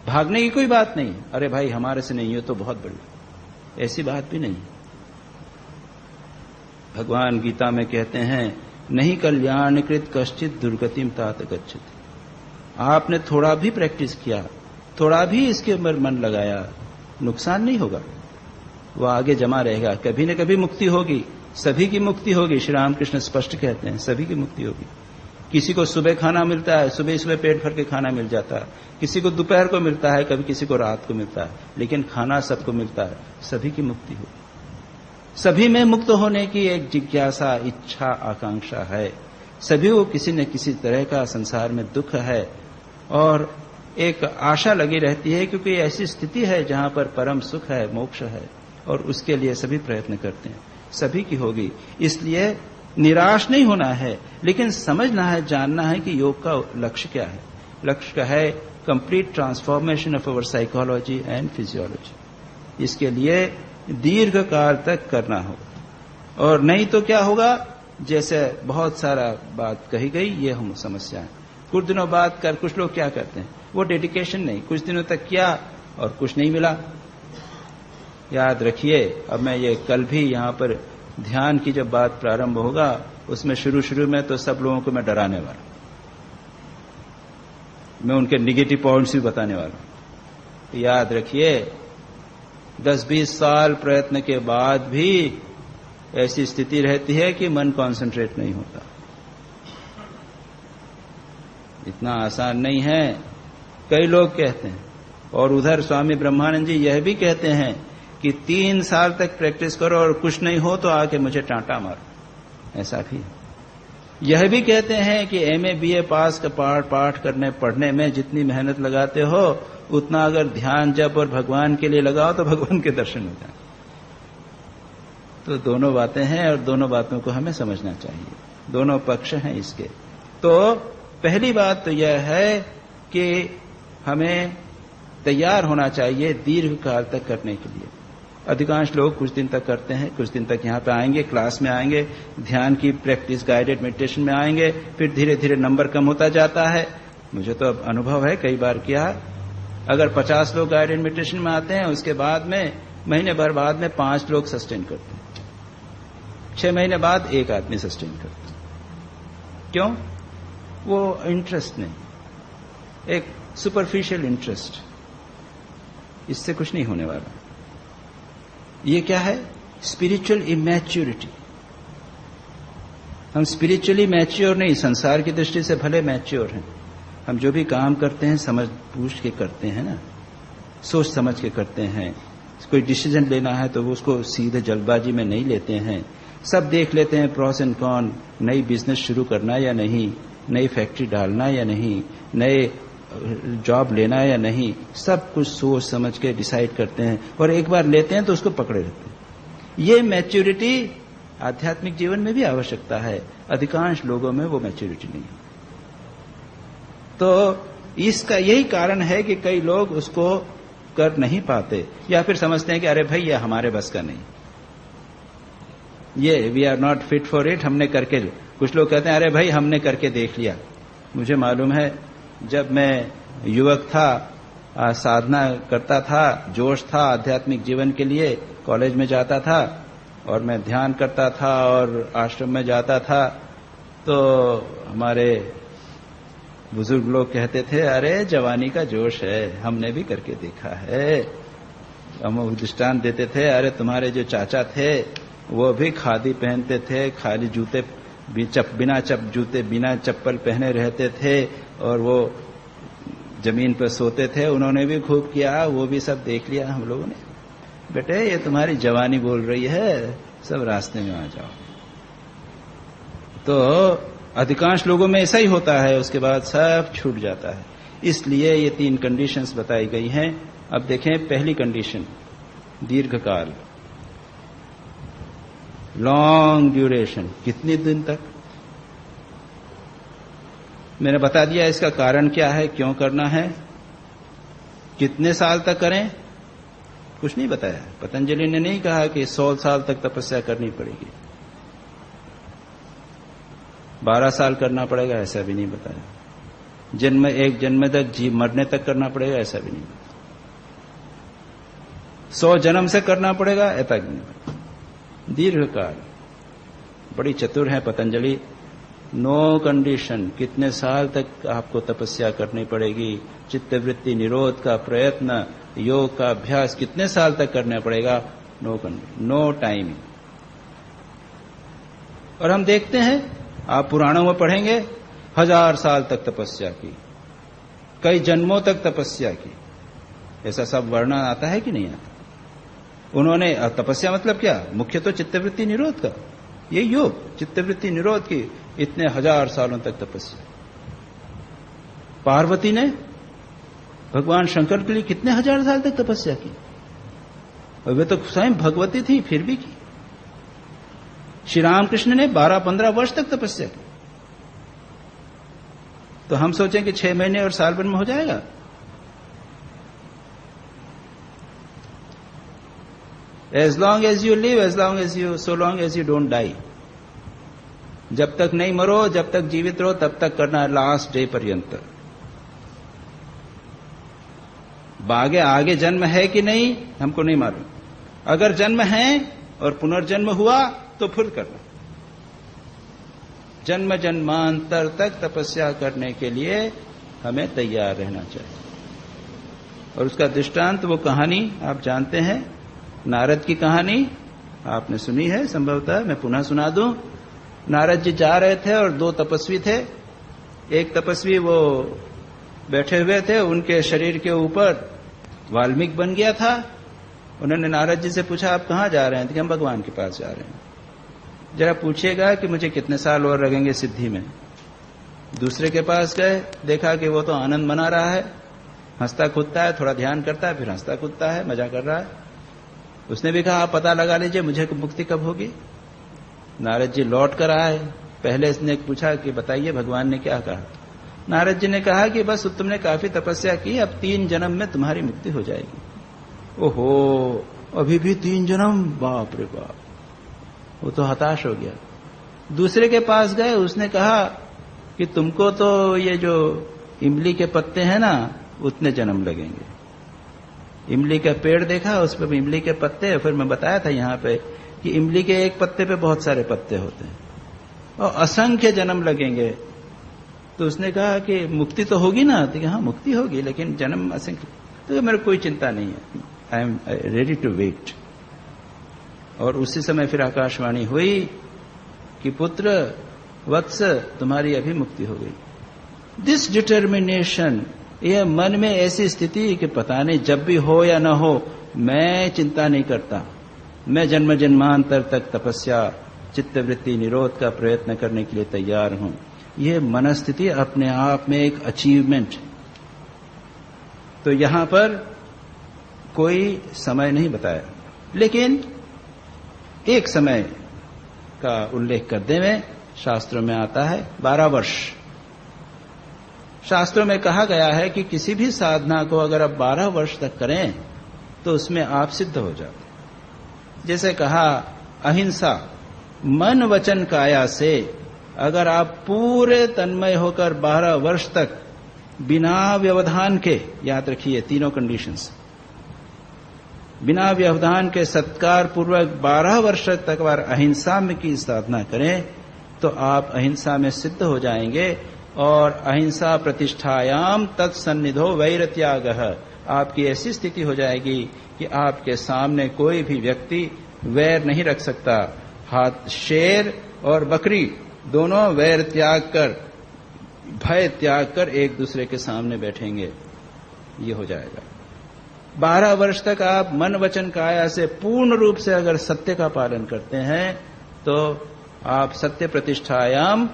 भागने की कोई बात नहीं। अरे भाई हमारे से नहीं, ये तो बहुत बड़ी, ऐसी बात भी नहीं। भगवान गीता में कहते हैं, नहीं कल्याणकृत कश्चित दुर्गतिम तात गच्छति। आपने थोड़ा भी प्रैक्टिस किया, थोड़ा भी इसके ऊपर मन लगाया, नुकसान नहीं होगा, वो आगे जमा रहेगा। कभी न कभी मुक्ति होगी, सभी की मुक्ति होगी। श्री रामकृष्ण स्पष्ट कहते हैं सभी की मुक्ति होगी। किसी को सुबह खाना मिलता है, सुबह पेट भर के खाना मिल जाता है, किसी को दोपहर को मिलता है, कभी किसी को रात को मिलता है, लेकिन खाना सबको मिलता है। सभी की मुक्ति होगी। सभी में मुक्त होने की एक जिज्ञासा, इच्छा, आकांक्षा है। सभी को किसी न किसी तरह का संसार में दुख है और एक आशा लगी रहती है, क्योंकि ऐसी स्थिति है जहां पर परम सुख है, मोक्ष है, और उसके लिए सभी प्रयत्न करते हैं। सभी की होगी, इसलिए निराश नहीं होना है, लेकिन समझना है, जानना है कि योग का लक्ष्य क्या है। लक्ष्य का है complete transformation of our psychology and physiology. इसके लिए दीर्घ काल तक करना होगा, और नहीं तो क्या होगा, जैसे बहुत सारा बात कही गई, ये हम समस्या है। कुछ दिनों बाद कर कुछ लोग क्या करते हैं, वो डेडिकेशन नहीं, कुछ दिनों तक किया और कुछ नहीं मिला। याद रखिए, अब मैं ये कल भी यहां पर ध्यान की जब बात प्रारंभ होगा, उसमें शुरू में तो सब लोगों को मैं डराने वाला, मैं उनके निगेटिव पॉइंट्स भी बताने वाला हूं। याद रखिए, 10-20 साल प्रयत्न के बाद भी ऐसी स्थिति रहती है कि मन कॉन्सेंट्रेट नहीं होता। इतना आसान नहीं है, कई लोग कहते हैं। और उधर स्वामी ब्रह्मानंद जी यह भी कहते हैं कि 3 साल तक प्रैक्टिस करो और कुछ नहीं हो तो आके मुझे टांटा मारो, ऐसा भी है। यह भी कहते हैं कि एमए बीए पास का पाठ करने पढ़ने में जितनी मेहनत लगाते हो उतना अगर ध्यान जप और भगवान के लिए लगाओ तो भगवान के दर्शन हो जाए। तो दोनों बातें हैं और दोनों बातों को हमें समझना चाहिए, दोनों पक्ष हैं इसके। तो पहली बात तो यह है कि हमें तैयार होना चाहिए दीर्घ काल तक करने के लिए। अधिकांश लोग कुछ दिन तक करते हैं, कुछ दिन तक यहां पे आएंगे, क्लास में आएंगे, ध्यान की प्रैक्टिस गाइडेड मेडिटेशन में आएंगे, फिर धीरे धीरे नंबर कम होता जाता है। मुझे तो अब अनुभव है, कई बार किया। अगर 50 लोग गाइडेड मेडिटेशन में आते हैं, उसके बाद में महीने भर बाद में 5 लोग सस्टेन करते हैं, 6 महीने बाद 1 आदमी सस्टेन करते हैं। क्यों? वो इंटरेस्ट नहीं, एक सुपरफिशियल इंटरेस्ट, इससे कुछ नहीं होने वाला। ये क्या है? Spiritual immaturity. हम स्पिरिचुअली मैच्योर नहीं, संसार की दृष्टि से भले मैच्योर हैं, हम जो भी काम करते हैं समझ बूझ के करते हैं ना, सोच समझ के करते हैं। कोई डिसीजन लेना है तो उसको सीधे जल्दबाजी में नहीं लेते हैं, सब देख लेते हैं प्रॉस एंड कॉन, नई बिजनेस शुरू करना या नहीं, नई फैक्ट्री डालना या नहीं, नए जॉब लेना या नहीं, सब कुछ सोच समझ के डिसाइड करते हैं और एक बार लेते हैं तो उसको पकड़े रहते हैं। ये मैच्योरिटी आध्यात्मिक जीवन में भी आवश्यकता है, अधिकांश लोगों में वो मैच्योरिटी नहीं है। तो इसका यही कारण है कि कई लोग उसको कर नहीं पाते या फिर समझते हैं कि अरे भाई ये हमारे बस का नहीं, ये we are not fit for it, हमने करके। कुछ लोग कहते हैं अरे भाई हमने करके देख लिया। मुझे मालूम है, जब मैं युवक था, साधना करता था, जोश था आध्यात्मिक जीवन के लिए, कॉलेज में जाता था और मैं ध्यान करता था और आश्रम में जाता था, तो हमारे बुजुर्ग लोग कहते थे अरे जवानी का जोश है, हमने भी करके देखा है। हम दृष्टांत देते थे, अरे तुम्हारे जो चाचा थे वो भी खादी पहनते थे, खाली जूते बिना जूते बिना चप्पल पहने रहते थे और वो जमीन पर सोते थे, उन्होंने भी खूब किया, वो भी सब देख लिया हम लोगों ने। बेटे ये तुम्हारी जवानी बोल रही है, सब रास्ते में आ जाओ। तो अधिकांश लोगों में ऐसा ही होता है, उसके बाद सब छूट जाता है। इसलिए ये 3 कंडीशंस बताई गई हैं। अब देखें, पहली कंडीशन दीर्घकाल, लॉन्ग ड्यूरेशन, कितने दिन तक? मैंने बता दिया इसका कारण क्या है, क्यों करना है, कितने साल तक करें, कुछ नहीं बताया। पतंजलि ने नहीं कहा कि 100 साल तक तपस्या करनी पड़ेगी, 12 साल करना पड़ेगा, ऐसा भी नहीं बताया। एक जन्म तक मरने तक करना पड़ेगा, ऐसा भी नहीं बताया। 100 जन्म से करना पड़ेगा, ऐसा भी नहीं बताया। दीर्घकाल, बड़ी चतुर है पतंजलि। नो कंडीशन, कितने साल तक आपको तपस्या करनी पड़ेगी, चित्तवृत्ति निरोध का प्रयत्न, योग का अभ्यास कितने साल तक करना पड़ेगा, नो कंडीशन, नो टाइम। और हम देखते हैं, आप पुराणों में पढ़ेंगे 1000 साल तक तपस्या की, कई जन्मों तक तपस्या की, ऐसा सब वर्णन आता है कि नहीं आता? उन्होंने तपस्या मतलब क्या, मुख्य तो चित्तवृत्ति निरोध का, ये योग चित्तवृत्ति निरोध की इतने 1000 सालों तक तपस्या। पार्वती ने भगवान शंकर के लिए कितने 1000 साल तक तपस्या की, और वे तो स्वयं भगवती थी फिर भी की। श्री रामकृष्ण ने 12-15 वर्ष तक तपस्या की। तो हम सोचें कि 6 महीने और साल भर में हो जाएगा? As long as you live, so long as you don't die. जब तक नहीं मरो, जब तक जीवित रहो, तब तक करना है, लास्ट डे पर्यंत। आगे जन्म है कि नहीं हमको नहीं मालूम। अगर जन्म है और पुनर्जन्म हुआ तो फिर करना। जन्म जन्मांतर तक तपस्या करने के लिए हमें तैयार रहना चाहिए। और उसका दृष्टांत वो कहानी आप जानते हैं, नारद की कहानी, आपने सुनी है संभवतः, मैं पुनः सुना दूं। नारद जी जा रहे थे और दो तपस्वी थे। एक तपस्वी वो बैठे हुए थे, उनके शरीर के ऊपर वाल्मीकि बन गया था। उन्होंने नारद जी से पूछा, आप कहाँ जा रहे हैं? तो हम भगवान के पास जा रहे हैं। जरा पूछिएगा कि मुझे कितने साल और लगेंगे सिद्धि में। दूसरे के पास गए, देखा कि वो तो आनंद मना रहा है, हंसता कूदता है, थोड़ा ध्यान करता है, फिर हंसता कूदता है, मजा कर रहा है। उसने भी कहा, आप पता लगा लीजिए मुझे मुक्ति कब होगी। नारद जी लौट कर आए। पहले इसने पूछा कि बताइए भगवान ने क्या कहा। नारद जी ने कहा कि बस तुमने काफी तपस्या की, अब 3 जन्म में तुम्हारी मुक्ति हो जाएगी। ओहो, अभी भी 3 जन्म? बाप रे बाप, वो तो हताश हो गया। दूसरे के पास गए, उसने कहा कि तुमको तो ये जो इमली के पत्ते हैं ना, उतने जन्म लगेंगे। इमली का पेड़ देखा, उस पर इमली के पत्ते, फिर मैं बताया था यहां पे कि इमली के एक पत्ते पे बहुत सारे पत्ते होते हैं और असंख्य जन्म लगेंगे। तो उसने कहा कि मुक्ति तो होगी ना? तो हाँ मुक्ति होगी, लेकिन जन्म असंख्य। तो मेरे कोई चिंता नहीं है, I am ready to wait. और उसी समय फिर आकाशवाणी हुई कि पुत्र वत्स, तुम्हारी अभी मुक्ति हो गई। दिस डिटर्मिनेशन, यह मन में ऐसी स्थिति कि पता नहीं जब भी हो या ना हो, मैं चिंता नहीं करता, मैं जन्म जन्मांतर तक तपस्या चित्तवृत्ति निरोध का प्रयत्न करने के लिए तैयार हूं। यह मनस्थिति अपने आप में एक अचीवमेंट। तो यहां पर कोई समय नहीं बताया, लेकिन एक समय का उल्लेख करते हुए शास्त्रों में आता है 12 वर्ष। शास्त्रों में कहा गया है कि किसी भी साधना को अगर आप 12 वर्ष तक करें तो उसमें आप सिद्ध हो जाते। जैसे कहा अहिंसा, मन वचन काया से अगर आप पूरे तन्मय होकर 12 वर्ष तक बिना व्यवधान के, याद रखिए तीनों कंडीशंस, बिना व्यवधान के सत्कार पूर्वक 12 वर्ष तक बार अहिंसा में की साधना करें तो आप अहिंसा में सिद्ध हो जाएंगे। और अहिंसा प्रतिष्ठायाम तत्सन्निधो वैरत्यागः, आपकी ऐसी स्थिति हो जाएगी कि आपके सामने कोई भी व्यक्ति वैर नहीं रख सकता। हाथ शेर और बकरी दोनों वैर त्याग कर, भय त्याग कर एक दूसरे के सामने बैठेंगे। ये हो जाएगा। 12 वर्ष तक आप मन वचन काया से पूर्ण रूप से अगर सत्य का पालन करते हैं तो आप सत्य प्रतिष्ठायाम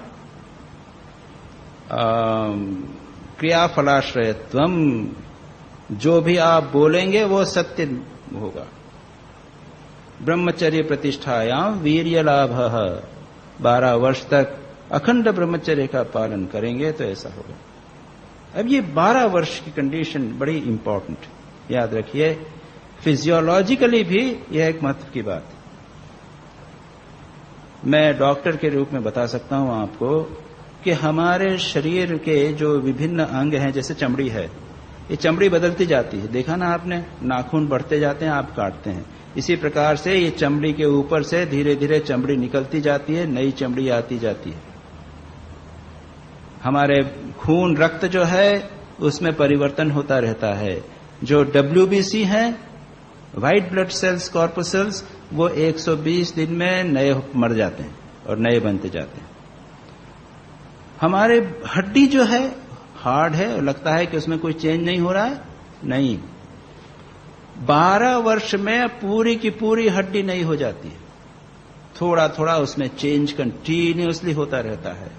क्रियाफलाश्रयत्वम, जो भी आप बोलेंगे वो सत्य होगा। ब्रह्मचर्य प्रतिष्ठायाम वीर्य लाभ, 12 वर्ष तक अखंड ब्रह्मचर्य का पालन करेंगे तो ऐसा होगा। अब ये 12 वर्ष की कंडीशन बड़ी इंपॉर्टेंट, याद रखिए। फिजियोलॉजिकली भी यह एक महत्व की बात है। मैं डॉक्टर के रूप में बता सकता हूं आपको कि हमारे शरीर के जो विभिन्न अंग हैं, जैसे चमड़ी है, ये चमड़ी बदलती जाती है, देखा ना आपने, नाखून बढ़ते जाते हैं, आप काटते हैं। इसी प्रकार से ये चमड़ी के ऊपर से धीरे धीरे चमड़ी निकलती जाती है, नई चमड़ी आती जाती है। हमारे खून रक्त जो है उसमें परिवर्तन होता रहता है। जो WBC हैं, व्हाइट ब्लड सेल्स, कॉर्पोसेल्स, वो 120 दिन में नए मर जाते हैं और नए बनते जाते हैं। हमारे हड्डी जो है हार्ड है, लगता है कि उसमें कोई चेंज नहीं हो रहा है, नहीं। 12 वर्ष में पूरी की पूरी हड्डी नई हो जाती है। थोड़ा थोड़ा उसमें चेंज कंटिन्यूअसली होता रहता है।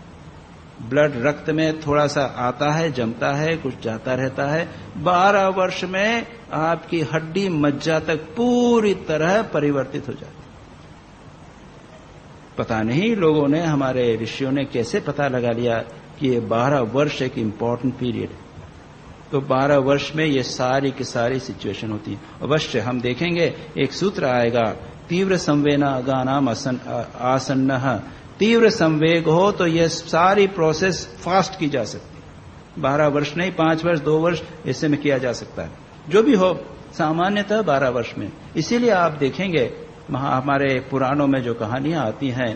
ब्लड रक्त में थोड़ा सा आता है, जमता है, कुछ जाता रहता है। 12 वर्ष में आपकी हड्डी मज्जा तक पूरी तरह परिवर्तित हो जाती है। पता नहीं लोगों ने, हमारे ऋषियों ने कैसे पता लगा लिया कि ये 12 वर्ष एक इंपॉर्टेंट पीरियड है। तो 12 वर्ष में ये सारी की सारी सिचुएशन होती है। अवश्य हम देखेंगे, एक सूत्र आएगा, तीव्र संवेना गानाम आसन्न। तीव्र संवेग हो तो यह सारी प्रोसेस फास्ट की जा सकती है। 12 वर्ष नहीं, 5 वर्ष, 2 वर्ष ऐसे में किया जा सकता है। जो भी हो, सामान्यतः 12 वर्ष में। इसीलिए आप देखेंगे हमारे पुराणों में जो कहानियां आती हैं,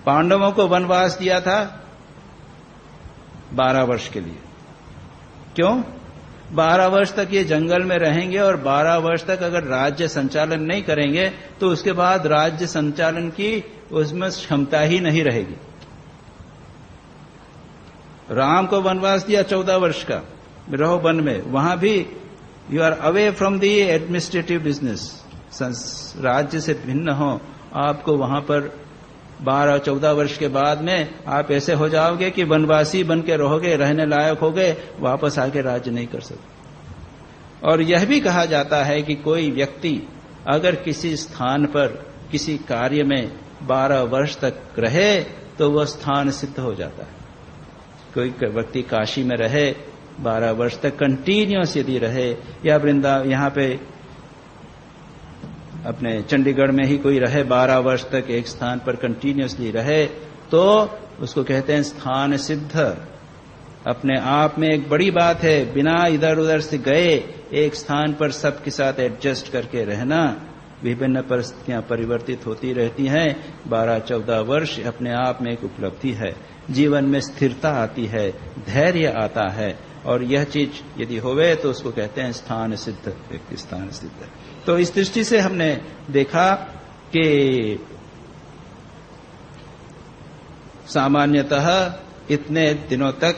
पांडवों को वनवास दिया था 12 वर्ष के लिए। क्यों? 12 वर्ष तक ये जंगल में रहेंगे और 12 वर्ष तक अगर राज्य संचालन नहीं करेंगे तो उसके बाद राज्य संचालन की उसमें क्षमता ही नहीं रहेगी। राम को वनवास दिया 14 वर्ष का, रहो वन में, वहां भी you are away from the administrative business, राज्य से भिन्न हो, आपको वहां पर 12-14 वर्ष के बाद में आप ऐसे हो जाओगे कि वनवासी बन के रहोगे, रहने लायक हो गए, वापस आके राज्य नहीं कर सकते। और यह भी कहा जाता है कि कोई व्यक्ति अगर किसी स्थान पर किसी कार्य में 12 वर्ष तक रहे तो वह स्थान सिद्ध हो जाता है। कोई व्यक्ति काशी में रहे 12 वर्ष तक कंटिन्यूअस यदि रहे, या वृंदावन यहाँ पे अपने चंडीगढ़ में ही कोई रहे 12 वर्ष तक एक स्थान पर कंटिन्यूअसली रहे, तो उसको कहते हैं स्थान सिद्ध। अपने आप में एक बड़ी बात है, बिना इधर उधर से गए एक स्थान पर सबके साथ एडजस्ट करके रहना। विभिन्न परिस्थितियां परिवर्तित होती रहती हैं। 12-14 वर्ष अपने आप में एक उपलब्धि है। जीवन में स्थिरता आती है, धैर्य आता है, और यह चीज यदि होवे तो उसको कहते हैं स्थान सिद्ध व्यक्ति, स्थान सिद्ध। तो इस दृष्टि से हमने देखा कि सामान्यतः इतने दिनों तक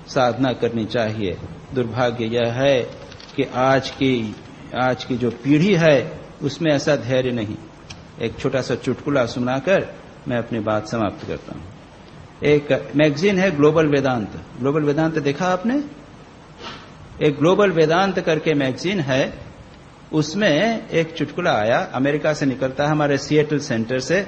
साधना करनी चाहिए। दुर्भाग्य यह है कि आज की जो पीढ़ी है उसमें ऐसा धैर्य नहीं। एक छोटा सा चुटकुला सुनाकर मैं अपनी बात समाप्त करता हूं। एक मैगजीन है ग्लोबल वेदांत। ग्लोबल वेदांत देखा आपने? एक ग्लोबल वेदांत करके मैगजीन है, उसमें एक चुटकुला आया, अमेरिका से निकलता है, हमारे सिएटल सेंटर से।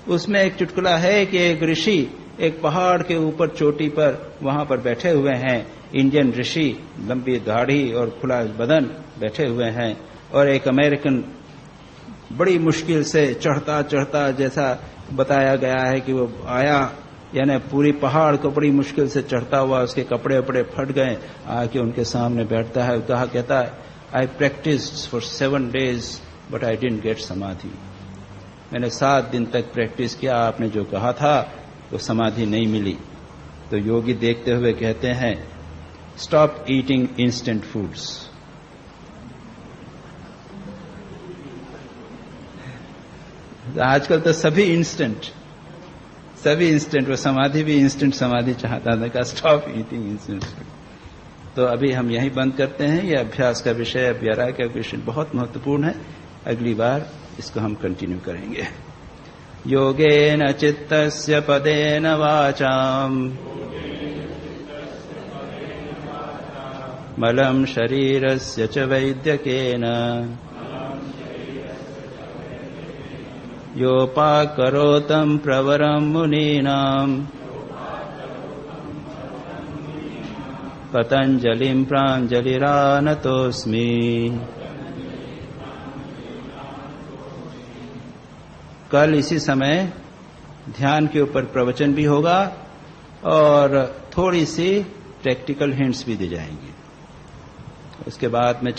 उसमें एक चुटकुला है कि एक ऋषि एक पहाड़ के ऊपर चोटी पर वहां पर बैठे हुए हैं, इंडियन ऋषि, लंबी दाढ़ी और खुला बदन बैठे हुए हैं, और एक अमेरिकन बड़ी मुश्किल से चढ़ता चढ़ता, जैसा बताया गया है कि वो आया, यानी पूरी पहाड़ को बड़ी मुश्किल से चढ़ता हुआ, उसके कपड़े वपड़े फट गए, आके उनके सामने बैठता है, कहता है I practised for 7 days but I didn't get samadhi. मैंने 7 दिन तक प्रैक्टिस किया, आपने जो कहा था वो समाधि नहीं मिली। तो योगी देखते हुए कहते हैं स्टॉप ईटिंग इंस्टेंट फूड्स। आजकल तो सभी इंस्टेंट, वो समाधि भी इंस्टेंट समाधि चाहता था, स्टॉप ईटिंग इंस्टेंट फूड। तो अभी हम यहीं बंद करते हैं। यह अभ्यास का विषय, वैराग्य का विषय बहुत महत्वपूर्ण है। अगली बार इसको हम कंटिन्यू करेंगे। योगेन चित्तस्य पदेन वाचाम मलं शरीरस्य च वैद्यकेन योपाकरोतं प्रवरं मुनीनां पतंजलिं प्राञ्जलिरानतोऽस्मि। कल इसी समय ध्यान के ऊपर प्रवचन भी होगा और थोड़ी सी प्रैक्टिकल हिंट्स भी दी जाएंगी। उसके बाद में